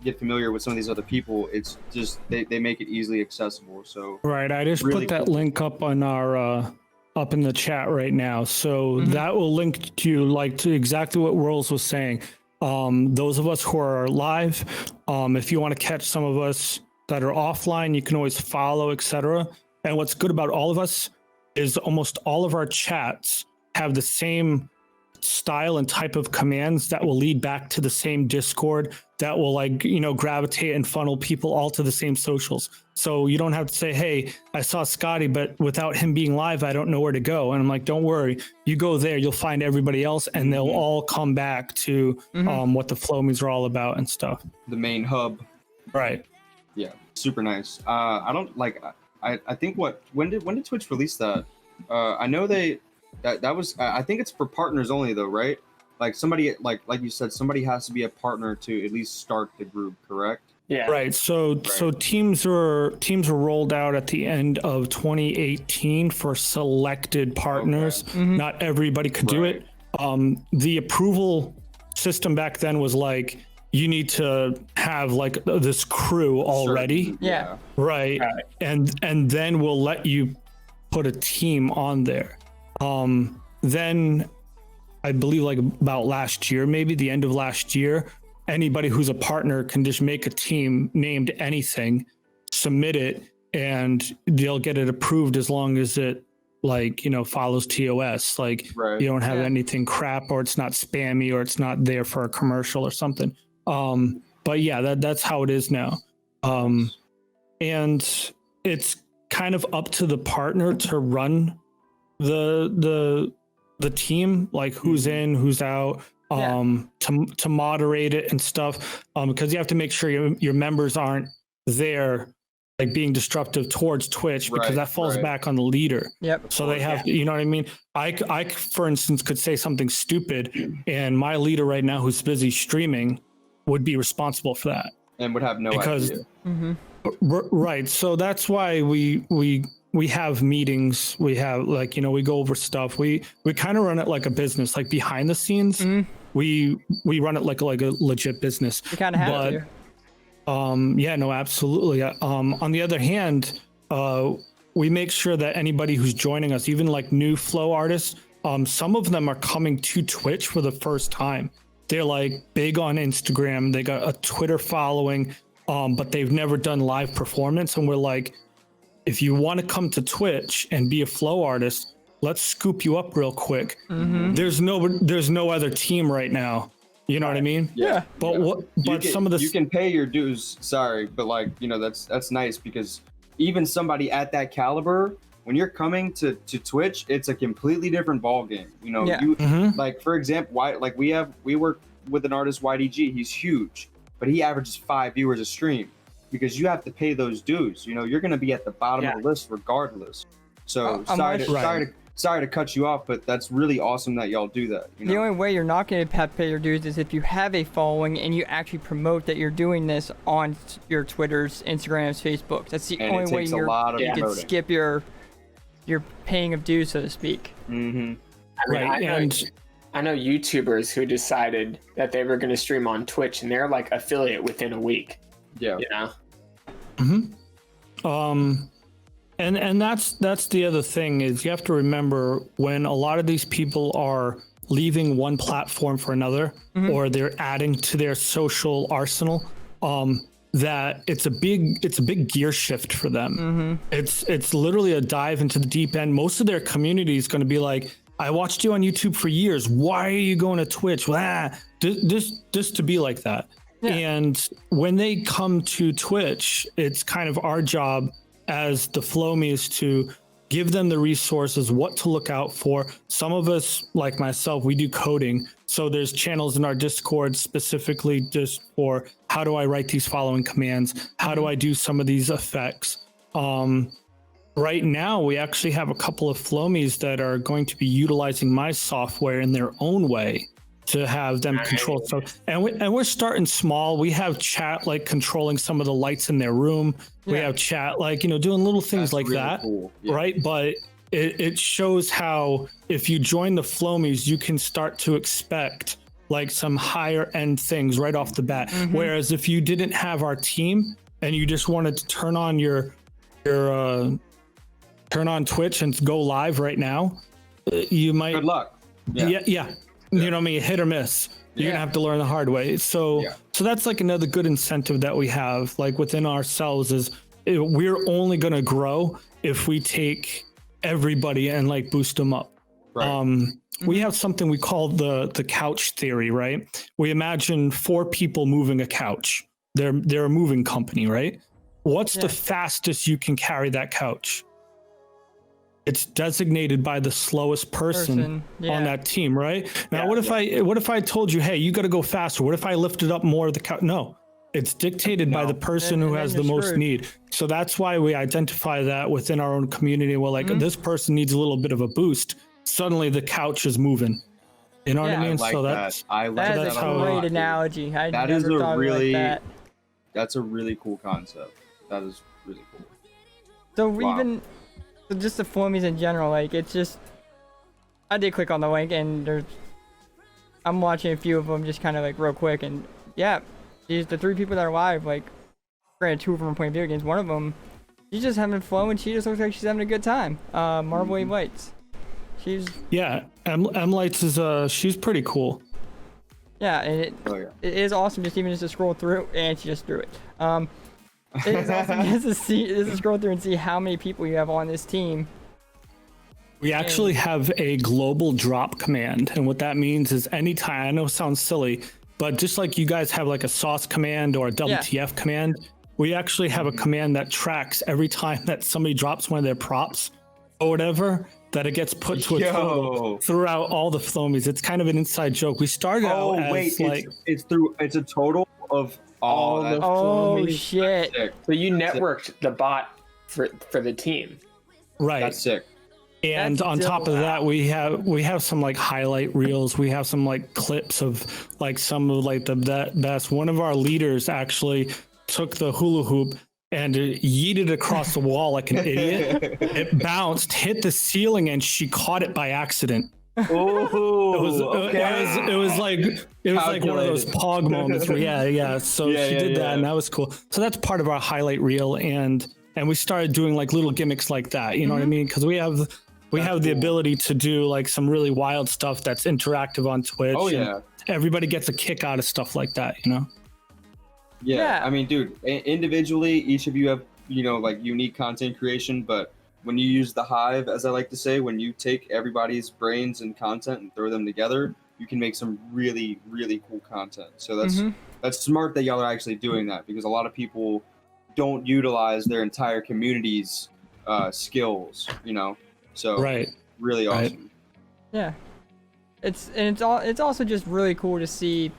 Speaker 1: get familiar with some of these other people, it's just they make it easily accessible. So
Speaker 2: right, I just
Speaker 1: really
Speaker 2: put that link up on our up in the chat right now. So that will link to exactly what Rolls was saying. Those of us who are live, if you want to catch some of us that are offline, you can always follow, etc. And what's good about all of us is almost all of our chats have the same style and type of commands that will lead back to the same Discord, that will gravitate and funnel people all to the same socials. So you don't have to say, hey, I saw Scottie, but without him being live, I don't know where to go. And I'm like, don't worry, you go there, you'll find everybody else, and they'll all come back to what the Flomies are all about and stuff.
Speaker 1: The main hub.
Speaker 2: Right.
Speaker 1: Yeah, super nice. I think when did Twitch release that? I know that was, I think it's for partners only though, right? Like somebody, like you said, somebody has to be a partner to at least start the group, correct?
Speaker 3: Yeah.
Speaker 2: Right. So teams were rolled out at the end of 2018 for selected partners. Not everybody could do it. The approval system back then was like, you need to have this crew already.
Speaker 4: Yeah.
Speaker 2: Right. And then we'll let you put a team on there. Then I believe about last year, maybe the end of last year, anybody who's a partner can just make a team named anything, submit it, and they'll get it approved as long as it follows TOS. You don't have anything crap, or it's not spammy, or it's not there for a commercial or something. But yeah, that's how it is now. And it's kind of up to the partner to run the team, who's in, who's out, to moderate it and stuff, because you have to make sure your members aren't there like being disruptive towards Twitch, because
Speaker 1: Right,
Speaker 2: that falls
Speaker 1: right.
Speaker 2: back on the leader.
Speaker 4: Yep.
Speaker 2: So they have, you know what I mean? I, for instance, could say something stupid, and my leader right now, who's busy streaming, would be responsible for that.
Speaker 1: And would have no
Speaker 2: Because-
Speaker 1: idea.
Speaker 2: Right. So that's why we have meetings. We have, like, you know, we go over stuff. We kind of run it like a business, like behind the scenes. We run it like a legit business.
Speaker 4: You kind of have
Speaker 2: But-
Speaker 4: to.
Speaker 2: Yeah, no, absolutely. On the other hand, we make sure that anybody who's joining us, even like new flow artists, some of them are coming to Twitch for the first time. They're like big on Instagram. They got a Twitter following, but they've never done live performance. And we're like, if you want to come to Twitch and be a flow artist, let's scoop you up real quick. There's no other team right now. You know what I mean?
Speaker 4: Yeah.
Speaker 2: But some of the
Speaker 1: you can pay your dues. Sorry, but like, you know, that's nice, because even somebody at that caliber, when you're coming to Twitch, it's a completely different ball game. You know,
Speaker 4: Yeah.
Speaker 1: like, for example, we work with an artist, YDG. He's huge, but he averages 5 viewers a stream, because you have to pay those dues. You know, you're going to be at the bottom of the list regardless. So sorry to cut you off, but that's really awesome that y'all do that. You know?
Speaker 4: The only way you're not going to have to pay your dues is if you have a following and you actually promote that you're doing this on your Twitters, Instagrams, Facebooks. That's the
Speaker 1: And
Speaker 4: only
Speaker 1: it
Speaker 4: way
Speaker 1: takes a lot of
Speaker 4: you can
Speaker 1: promoting.
Speaker 4: skip your paying of dues, so to speak.
Speaker 1: Mm-hmm.
Speaker 3: I mean,
Speaker 2: Right,
Speaker 3: I know YouTubers who decided that they were going to stream on Twitch, and they're like affiliate within a week.
Speaker 1: Yeah.
Speaker 3: You know.
Speaker 2: And that's the other thing, is you have to remember, when a lot of these people are leaving one platform for another, or they're adding to their social arsenal, that it's a big gear shift for them. It's literally a dive into the deep end. Most of their community is going to be like, I watched you on YouTube for years. Why are you going to Twitch? Just to be like that.
Speaker 4: Yeah.
Speaker 2: And when they come to Twitch, it's kind of our job as the Flomies to give them the resources, what to look out for. Some of us, like myself, we do coding. So there's channels in our Discord specifically just for how do I write these following commands? How do I do some of these effects? Right now, we actually have a couple of Flomies that are going to be utilizing my software in their own way to have them control. So, and we're starting small. We have chat like controlling some of the lights in their room. We have chat like, you know, doing little things
Speaker 1: That's
Speaker 2: like
Speaker 1: really
Speaker 2: that,
Speaker 1: cool. Yeah.
Speaker 2: right? But it shows how if you join the Flomies, you can start to expect like some higher end things right off the bat. Whereas if you didn't have our team and you just wanted to turn on turn on Twitch and go live right now, you might.
Speaker 1: Good luck.
Speaker 2: Yeah. You know what I mean? Hit or miss. You're gonna have to learn the hard way. So that's like another good incentive that we have, like within ourselves, is we're only gonna grow if we take everybody and like boost them up.
Speaker 1: Right.
Speaker 2: We have something we call the couch theory, right? We imagine 4 people moving a couch. They're a moving company, right? What's the fastest you can carry that couch? It's designated by the slowest person on that team, right? Now, what if I told you, hey, you got to go faster? What if I lifted up more of the couch? No, it's dictated by the person who has the most need. So that's why we identify that within our own community. We're like, this person needs a little bit of a boost. Suddenly the couch is moving. You know what I mean?
Speaker 1: I like
Speaker 2: So
Speaker 1: that. I like
Speaker 4: That
Speaker 1: that
Speaker 4: is
Speaker 1: a
Speaker 4: a
Speaker 1: lot,
Speaker 4: great
Speaker 1: dude.
Speaker 4: analogy. I
Speaker 1: That
Speaker 4: never
Speaker 1: is a
Speaker 4: thought
Speaker 1: really-
Speaker 4: like that.
Speaker 1: That's a really cool concept. That is really cool.
Speaker 4: So
Speaker 1: Wow.
Speaker 4: even so just the Flomies in general, like it's just I did click on the link and I'm watching a few of them just kind of like real quick, and these the 3 people that are live, like granted 2 of them are playing video games, one of them she's just having flow and she just looks like she's having a good time. Marble Wave Lights. She's
Speaker 2: M Lights is she's pretty cool.
Speaker 4: and it is awesome just to scroll through, and she just threw it. It is awesome just to scroll through and see how many people you have on this team.
Speaker 2: We actually have a global drop command, and what that means is anytime, I know it sounds silly, but just like you guys have like a sauce command or a WTF command, we actually have a command that tracks every time that somebody drops one of their props or whatever, that it gets put to a total throughout all the Flomies. It's kind of an inside joke. We started out as
Speaker 1: it's a total of
Speaker 3: all the
Speaker 4: Oh
Speaker 3: fully-
Speaker 4: shit!
Speaker 1: sick.
Speaker 3: So you networked the bot for the team.
Speaker 2: Right.
Speaker 1: That's sick.
Speaker 2: And
Speaker 4: That's
Speaker 2: on top of
Speaker 4: dope.
Speaker 2: that, we have some like highlight reels. We have some like clips of like some of like the best. One of our leaders actually took the hula hoop and yeeted across the wall like an idiot. It bounced, hit the ceiling, and she caught it by accident.
Speaker 3: Oh,
Speaker 2: It was like one of those pog moments where yeah. So
Speaker 1: Yeah,
Speaker 2: she
Speaker 1: yeah,
Speaker 2: did that,
Speaker 1: yeah.
Speaker 2: and that was cool. So that's part of our highlight reel, and we started doing like little gimmicks like that. You know what I mean? Because we have the
Speaker 1: cool.
Speaker 2: ability to do like some really wild stuff that's interactive on Twitch.
Speaker 1: Oh
Speaker 2: and
Speaker 1: yeah.
Speaker 2: everybody gets a kick out of stuff like that. You know?
Speaker 1: Yeah,
Speaker 4: Yeah.
Speaker 1: I mean, dude, individually, each of you have, like unique content creation, but when you use the hive, as I like to say, when you take everybody's brains and content and throw them together, you can make some really, really cool content. So that's smart that y'all are actually doing that, because a lot of people don't utilize their entire community's skills, So
Speaker 2: Right.
Speaker 1: really
Speaker 2: Right.
Speaker 1: awesome.
Speaker 4: Yeah, it's also just really cool to see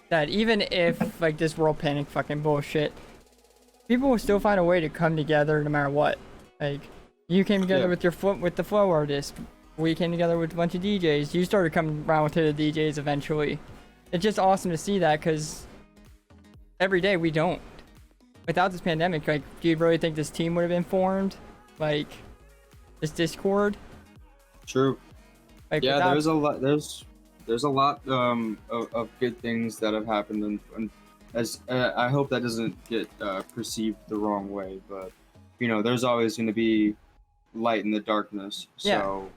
Speaker 4: that even if like this world panic fucking bullshit, people will still find a way to come together no matter what. Like you came together
Speaker 1: Yeah.
Speaker 4: with the flow artist. We came together with a bunch of DJs. You started coming around to the DJs eventually. It's just awesome to see that, because every day we don't. Without this pandemic, like, do you really think this team would have been formed? Like, this Discord?
Speaker 1: True.
Speaker 4: Like,
Speaker 1: Yeah,
Speaker 4: without-
Speaker 1: there's a lot of good things that have happened, and as I hope that doesn't get perceived the wrong way, but there's always going to be light in the darkness. So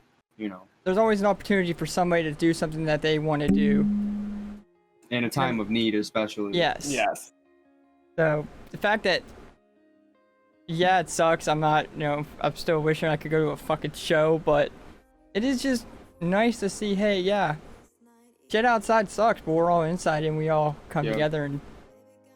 Speaker 4: there's always an opportunity for somebody to do something that they want to do.
Speaker 1: in a time of need, especially.
Speaker 4: Yes.
Speaker 3: yes.
Speaker 4: So the fact that, yeah, it sucks. I'm not, I'm still wishing I could go to a fucking show, but it is just nice to see, hey, yeah, shit outside sucks, but we're all inside and we all come
Speaker 1: Yeah.
Speaker 4: together and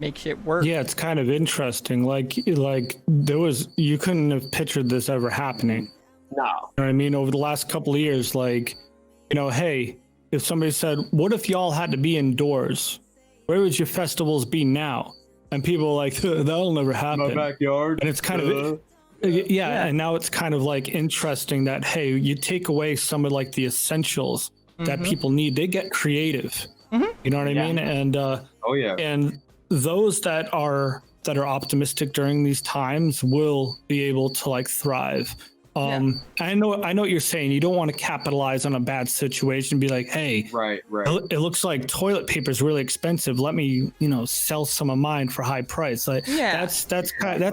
Speaker 4: make shit work.
Speaker 2: Yeah, it's kind of interesting. Like you couldn't have pictured this ever happening.
Speaker 3: No.
Speaker 2: You know what I mean? Over the last couple of years, like, hey, if somebody said, what if y'all had to be indoors? Where would your festivals be now? And people are like, that'll never happen.
Speaker 1: backyard.
Speaker 2: And it's kind of, yeah, and now it's kind of like interesting that, hey, you take away some of like the essentials that people need. They get creative. You know what I mean? And,
Speaker 1: Oh yeah.
Speaker 2: and those that are optimistic during these times will be able to like thrive. I know what you're saying. You don't want to capitalize on a bad situation. Be like, hey,
Speaker 1: Right.
Speaker 2: it looks like toilet paper is really expensive. Let me, sell some of mine for high price. Like,
Speaker 4: Yeah.
Speaker 2: that's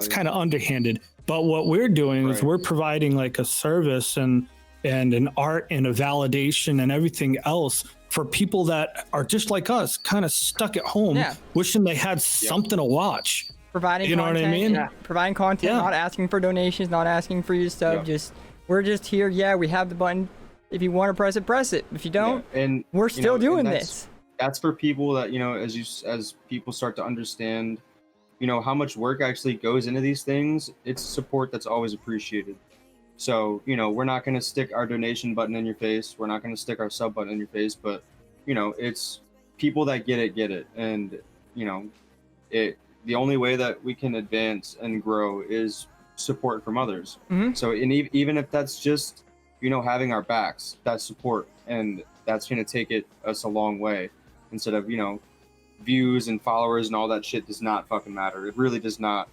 Speaker 2: kind of underhanded. But what we're doing is
Speaker 1: Right.
Speaker 2: we're providing like a service and an art and a validation and everything else for people that are just like us, kind of stuck at home, wishing they had something to watch.
Speaker 4: Providing
Speaker 2: You know
Speaker 4: content,
Speaker 2: what I mean?
Speaker 4: providing content,
Speaker 2: Yeah.
Speaker 4: not asking for donations, not asking for your stuff.
Speaker 1: Yeah.
Speaker 4: We're just here. Yeah, we have the button. If you want to press it, press it. If you don't,
Speaker 1: Yeah. And
Speaker 4: we're still
Speaker 1: and
Speaker 4: doing
Speaker 1: that's-
Speaker 4: this.
Speaker 1: That's for people that as people start to understand how much work actually goes into these things. It's support that's always appreciated. So we're not going to stick our donation button in your face, we're not going to stick our sub button in your face, but it's people that get it, and the only way that we can advance and grow is support from others. So even if that's just having our backs, that's support, and that's going to take us a long way. Instead of views and followers and all that shit does not fucking matter. It really does not.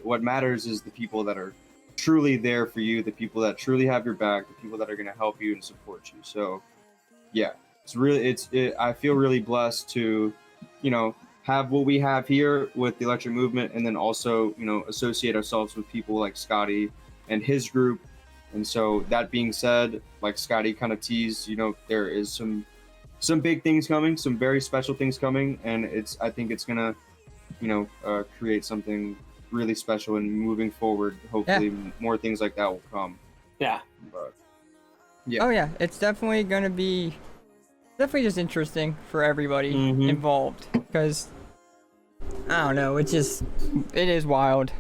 Speaker 1: What matters is the people that are truly there for you, the people that truly have your back, the people that are going to help you and support you. So yeah, I feel really blessed to have what we have here with the electric movement, and then also associate ourselves with people like Scottie and his group. And so that being said, like Scottie kind of teased, there is some big things coming, some very special things coming, and I think it's gonna create something really special, and moving forward, hopefully more things like that will come.
Speaker 3: Yeah.
Speaker 1: But yeah.
Speaker 4: Oh yeah, it's definitely gonna be just interesting for everybody
Speaker 1: Mhm.
Speaker 4: involved, because I don't know, it is wild.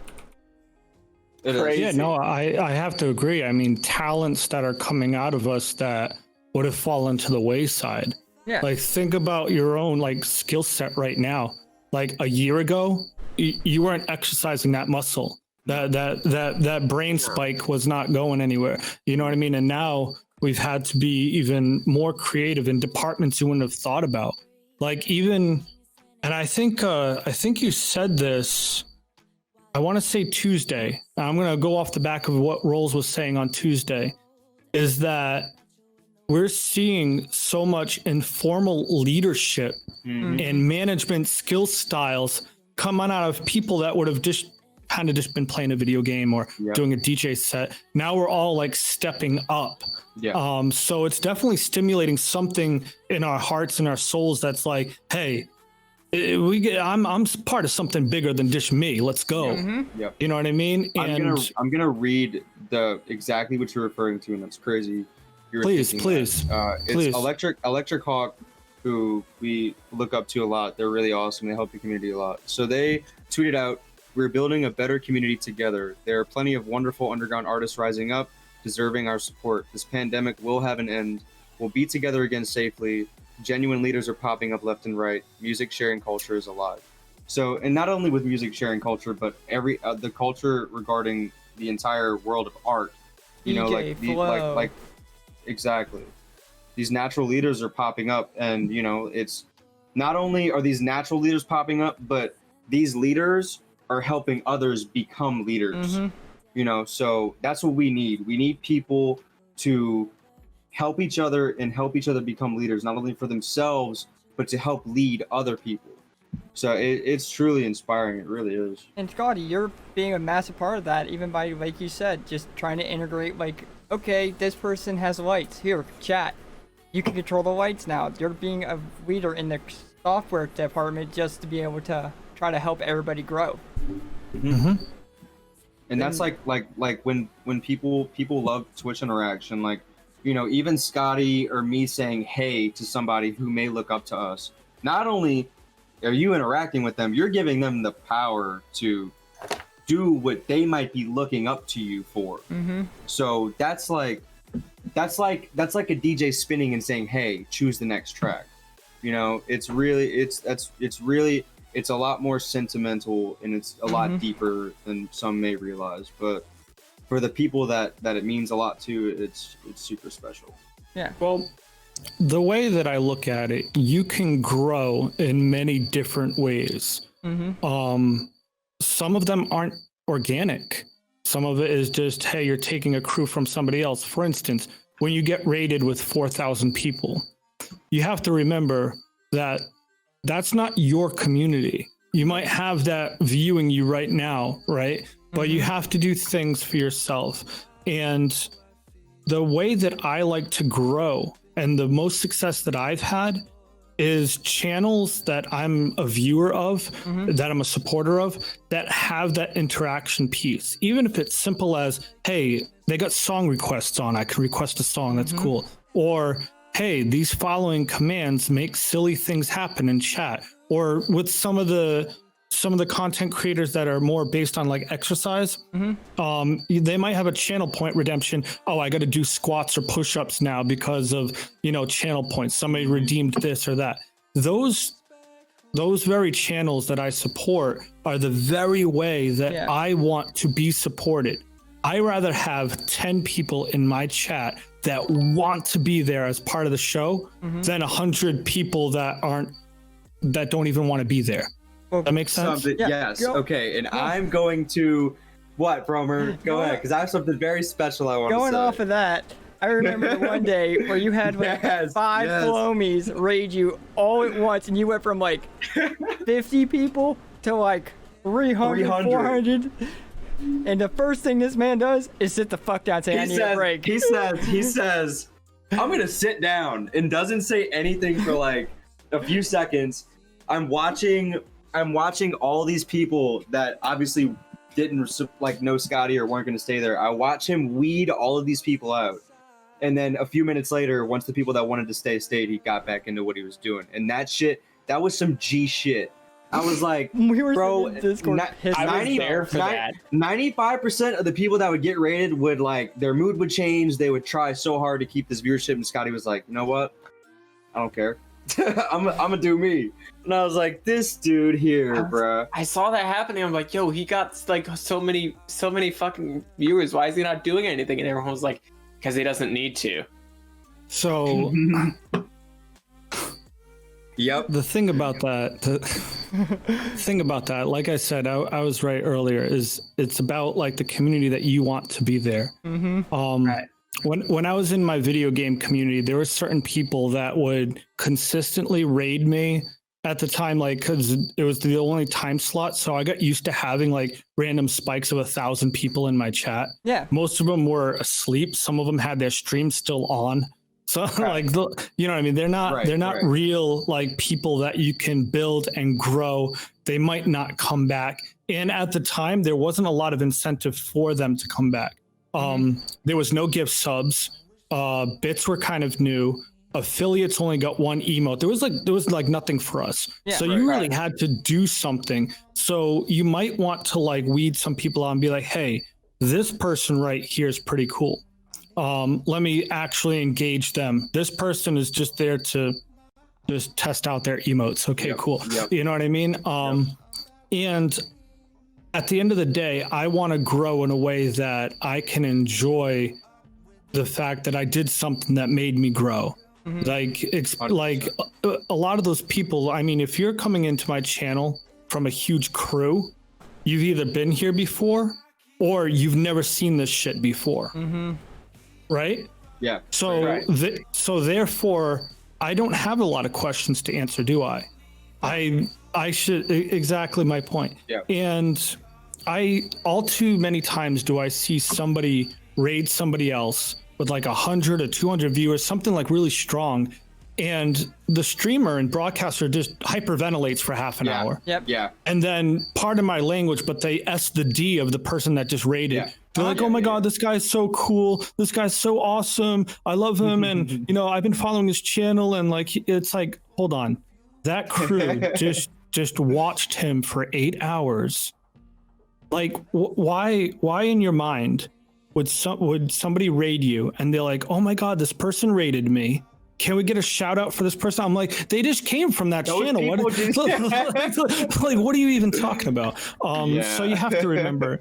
Speaker 1: It is.
Speaker 3: Crazy.
Speaker 2: Yeah, no, I have to agree. I mean, talents that are coming out of us that would have fallen to the wayside.
Speaker 4: Yeah.
Speaker 2: Like, think about your own like skill set right now. like a year ago, you weren't exercising that muscle. That brain spike was not going anywhere. You know what I mean? And now we've had to be even more creative in departments you wouldn't have thought about. Like even, and I think you said this, I want to say Tuesday. I'm going to go off the back of what Rolls was saying on Tuesday, is that we're seeing so much informal leadership and management skill styles coming out of people that would have just been playing a video game or doing a DJ set. Now we're all like stepping up. Yeah. So it's definitely stimulating something in our hearts and our souls that's like, hey, I'm part of something bigger than just me. Let's go.
Speaker 1: Yep.
Speaker 2: You know what I mean?
Speaker 1: I'm gonna read exactly what you're referring to, and that's crazy.
Speaker 2: Please.
Speaker 1: It's Electric Hawk, who we look up to a lot. They're really awesome. They help the community a lot. So they tweeted out, "We're building a better community together. There are plenty of wonderful underground artists rising up, deserving our support. This pandemic will have an end. We'll be together again safely. Genuine leaders are popping up left and right. Music sharing culture is alive." So, and not only with music sharing culture, but every the culture regarding the entire world of art. You know, like exactly. These natural leaders are popping up, and you know, it's not only are these natural leaders popping up, but these leaders are helping others become leaders. You know, so that's what we need. We need people to help each other and help each other become leaders, not only for themselves, but to help lead other people. So it's truly inspiring. It really is.
Speaker 4: And Scottie, you're being a massive part of that, even by, like you said, just trying to integrate, like, okay, this person has lights. Here, chat. You can control the lights now. You're being a leader in the software department just to be able to try to help everybody grow.
Speaker 1: And that's like when people love Twitch interaction, like, you know, even Scottie or me saying hey to somebody who may look up to us. Not only are you interacting with them, you're giving them the power to do what they might be looking up to you for. So that's like a DJ spinning and saying, hey, choose the next track. You know, it's a lot more sentimental, and it's a lot deeper than some may realize. But for the people that it means a lot to, it's super special.
Speaker 4: Yeah.
Speaker 2: Well, the way that I look at it, you can grow in many different ways. Some of them aren't organic. Some of it is just, hey, you're taking a crew from somebody else. For instance, when you get raided with 4,000 people, you have to remember that that's not your community. You might have that viewing you right now, right? But you have to do things for yourself. And the way that I like to grow and the most success that I've had is channels that I'm a viewer of, that I'm a supporter of, that have that interaction piece. Even if it's simple as, hey, they got song requests on, I can request a song, that's cool. Or, hey, these following commands make silly things happen in chat. Or with some of the content creators that are more based on like exercise, they might have a channel point redemption. Oh, I got to do squats or push-ups now because of, you know, channel points. Somebody redeemed this or that. Those very channels that I support are the very way that I want to be supported. I rather have 10 people in my chat that want to be there as part of the show than 100 people that don't even want to be there. That makes sense?
Speaker 1: Yes. Go. Okay. And I'm going to... What, Bromer? Go ahead, because I have something very special I want to say.
Speaker 4: Going off of that, I remember the one day where you had like 5 Flomies raid you all at once, and you went from like 50 people to like 300, 400. And the first thing this man does is sit the fuck down and say, I need a break.
Speaker 1: He says, I'm going to sit down, and doesn't say anything for like a few seconds. I'm watching all these people that obviously didn't like know Scottie or weren't going to stay there. I watch him weed all of these people out. And then a few minutes later, once the people that wanted to stay stayed, he got back into what he was doing. And that was some G shit. I was like, bro, 95% of the people that would get raided would like, their mood would change. They would try so hard to keep this viewership. And Scottie was like, you know what? I don't care. I'm gonna do me. And I was like, this dude here, bruh.
Speaker 3: I saw that happening. I'm like, yo, he got like so many fucking viewers. Why is he not doing anything? And everyone was like, because he doesn't need to.
Speaker 2: So
Speaker 1: Yep.
Speaker 2: the thing about that, like I said, I was right earlier, is it's about like the community that you want to be there.
Speaker 3: Right.
Speaker 2: When I was in my video game community, there were certain people that would consistently raid me at the time, like, because it was the only time slot. So I got used to having like random spikes of 1,000 people in my chat.
Speaker 4: Yeah.
Speaker 2: Most of them were asleep. Some of them had their stream still on. So like, you know what I mean? They're not real like people that you can build and grow. They might not come back. And at the time, there wasn't a lot of incentive for them to come back. There was no gift subs. Bits were kind of new. Affiliates only got one emote. There was like nothing for us.
Speaker 4: Yeah,
Speaker 2: so you really had to do something. So you might want to like weed some people out and be like, hey, this person right here is pretty cool. Let me actually engage them. This person is just there to just test out their emotes. Okay, cool. You know what I mean? And at the end of the day, I want to grow in a way that I can enjoy the fact that I did something that made me grow. Like it's 100%. Like a lot of those people, I mean, if you're coming into my channel from a huge crew, you've either been here before or you've never seen this shit before. Right?
Speaker 1: Yeah.
Speaker 2: So so therefore, I don't have a lot of questions to answer, do I? I should, exactly my point.
Speaker 1: Yeah.
Speaker 2: And all too many times do I see somebody raid somebody else with like 100 or 200 viewers, something like really strong, and the streamer and broadcaster just hyperventilates for half an hour.
Speaker 4: Yep.
Speaker 1: Yeah.
Speaker 2: And then, pardon my language, but they S the D of the person that just raided.
Speaker 1: Yeah.
Speaker 2: They're like, oh my God, this guy's so cool. This guy's so awesome. I love him. And, you know, I've been following his channel. And like, it's like, hold on. That crew just watched him for 8 hours. Like, why in your mind would somebody raid you and they're like, oh my God, this person raided me. Can we get a shout out for this person? I'm like, they just came from that channel. What, like, what are you even talking about? So you have to remember,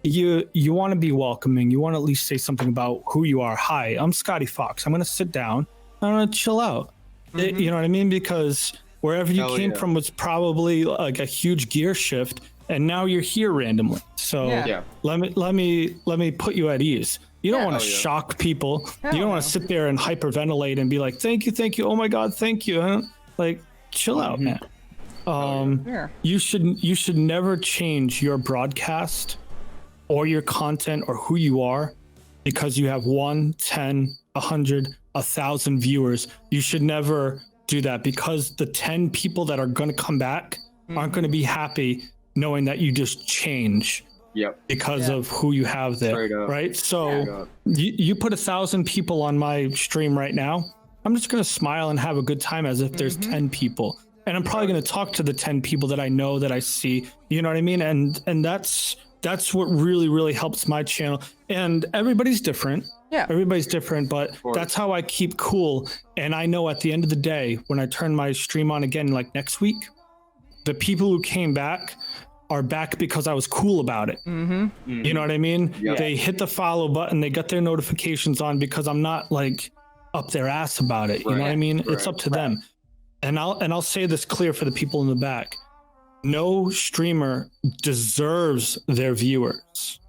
Speaker 2: you want to be welcoming. You want to at least say something about who you are. Hi, I'm Scottie Fox. I'm going to sit down. I'm going to chill out. You know what I mean? Because wherever you came from was probably like a huge gear shift, and now you're here randomly. So let me put you at ease. You don't want to shock people. You don't want to sit there and hyperventilate and be like, thank you. Oh my God, thank you. Huh? Like, chill out, man. You should never change your broadcast or your content or who you are because you have 1, 10, 100, 1,000 viewers. You should never do that, because the 10 people that are going to come back aren't going to be happy knowing that you just change. Because of who you have there, right? So you put 1,000 people on my stream right now. I'm just gonna smile and have a good time as if there's 10 people, and I'm probably gonna talk to the 10 people that I know, that I see. You know what I mean? And that's what really helps my channel. And everybody's different. Yeah, everybody's different, but that's how I keep cool. And I know at the end of the day, when I turn my stream on again, like next week, the people who came back are back because I was cool about it. You know what I mean? They hit the follow button, they got their notifications on because I'm not like up their ass about it. You know what I mean? It's up to them. And I'll say this clear for the people in the back. No streamer deserves their viewers.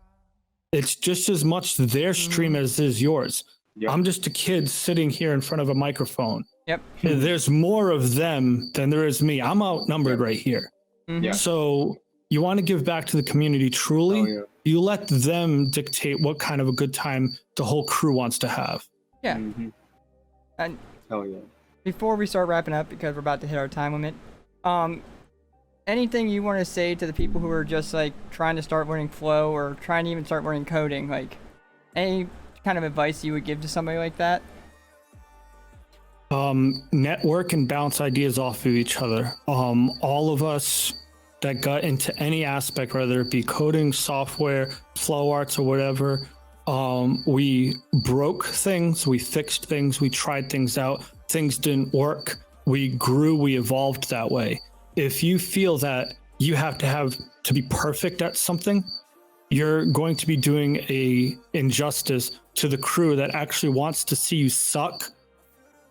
Speaker 2: It's just as much their stream as is yours. I'm just a kid sitting here in front of a microphone. There's more of them than there is me. I'm outnumbered right here. So you want to give back to the community truly, you let them dictate what kind of a good time the whole crew wants to have. And
Speaker 4: before we start wrapping up, because we're about to hit our time limit, anything you want to say to the people who are just like trying to start learning flow or trying to even start learning coding, like any kind of advice you would give to somebody like that?
Speaker 2: Network and bounce ideas off of each other. All of us that got into any aspect, whether it be coding, software, flow arts, or whatever, we broke things, we fixed things, we tried things out, things didn't work. we grew, we evolved that way. If you feel that you have to be perfect at something, you're going to be doing a injustice to the crew that actually wants to see you suck,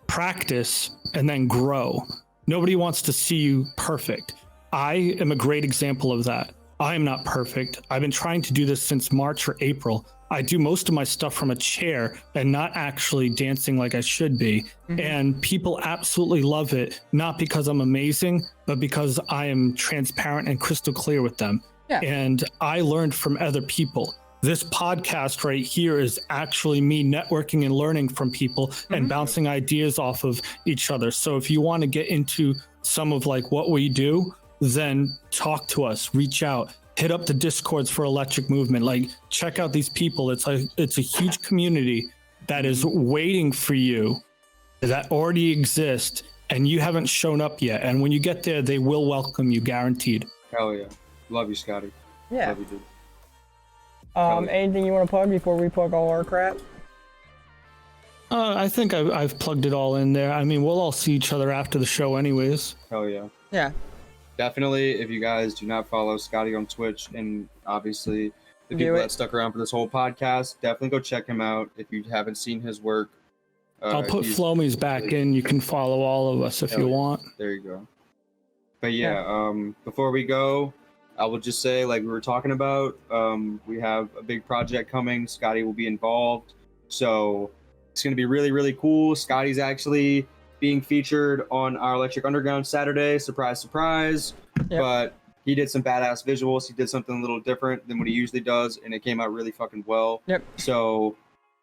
Speaker 2: practice, and then grow. Nobody wants to see you perfect. I am a great example of that. I am not perfect. I've been trying to do this since March or April. I do most of my stuff from a chair and not actually dancing like I should be. Mm-hmm. And people absolutely love it, not because I'm amazing, but because I am transparent and crystal clear with them.
Speaker 4: Yeah.
Speaker 2: And I learned from other people. This podcast right here is actually me networking and learning from people and bouncing ideas off of each other. So if you want to get into some of like what we do, then talk to us, reach out, hit up the Discords for Electric Movement. Like, check out these people. It's a huge community that is waiting for you, that already exists, and you haven't shown up yet. And when you get there, they will welcome you, guaranteed.
Speaker 1: Hell yeah. Love you, Scotty.
Speaker 4: Yeah.
Speaker 1: Love you, dude.
Speaker 4: Anything you want to plug before we plug all our crap?
Speaker 2: I think I've plugged it all in there. I mean, we'll all see each other after the show anyways.
Speaker 1: Hell yeah.
Speaker 4: Yeah.
Speaker 1: Definitely, if you guys do not follow Scotty on Twitch, and obviously the people that stuck around for this whole podcast, definitely go check him out if you haven't seen his work.
Speaker 2: I'll put Flomi's back in. You can follow all of us if you want.
Speaker 1: There you go. But yeah, before we go, I will just say, like we were talking about, we have a big project coming. Scotty will be involved. So it's going to be really, really cool. Scotty's actually being featured on our Electric Underground Saturday. Surprise, surprise. Yep. But he did some badass visuals. He did something a little different than what he usually does, and it came out really fucking well.
Speaker 4: Yep.
Speaker 1: So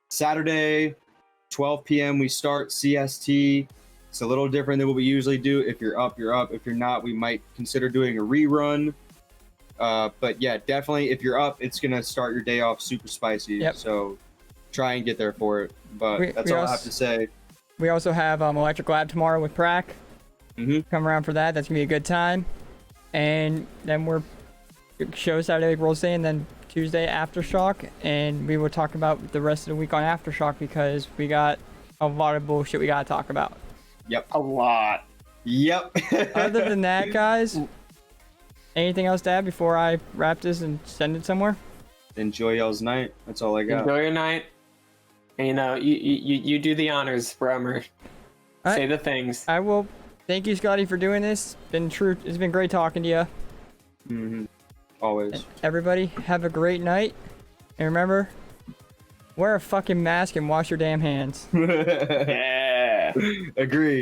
Speaker 1: Saturday, 12 p.m. we start CST. It's a little different than what we usually do. If you're up, you're up. If you're not, we might consider doing a rerun. But yeah, definitely if you're up, it's going to start your day off super spicy.
Speaker 4: Yep.
Speaker 1: So try and get there for it. But that's all I have to say.
Speaker 4: We also have Electric Lab tomorrow with Prac. Come around for that. That's going to be a good time. And then we're show Saturday, World Day, and then Tuesday Aftershock. And we will talk about the rest of the week on Aftershock because we got a lot of bullshit we got to talk about.
Speaker 1: Yep.
Speaker 3: A lot.
Speaker 1: Yep.
Speaker 4: Other than that, guys, anything else to add before I wrap this and send it somewhere?
Speaker 1: Enjoy y'all's night. That's all I got.
Speaker 3: Enjoy your night. And, you know, you do the honors, Brummer. Say the things.
Speaker 4: I will. Thank you, Scotty, for doing this. It's been great talking to you.
Speaker 1: Always.
Speaker 4: And everybody, have a great night. And remember, wear a fucking mask and wash your damn hands.
Speaker 3: Yeah.
Speaker 1: Agreed.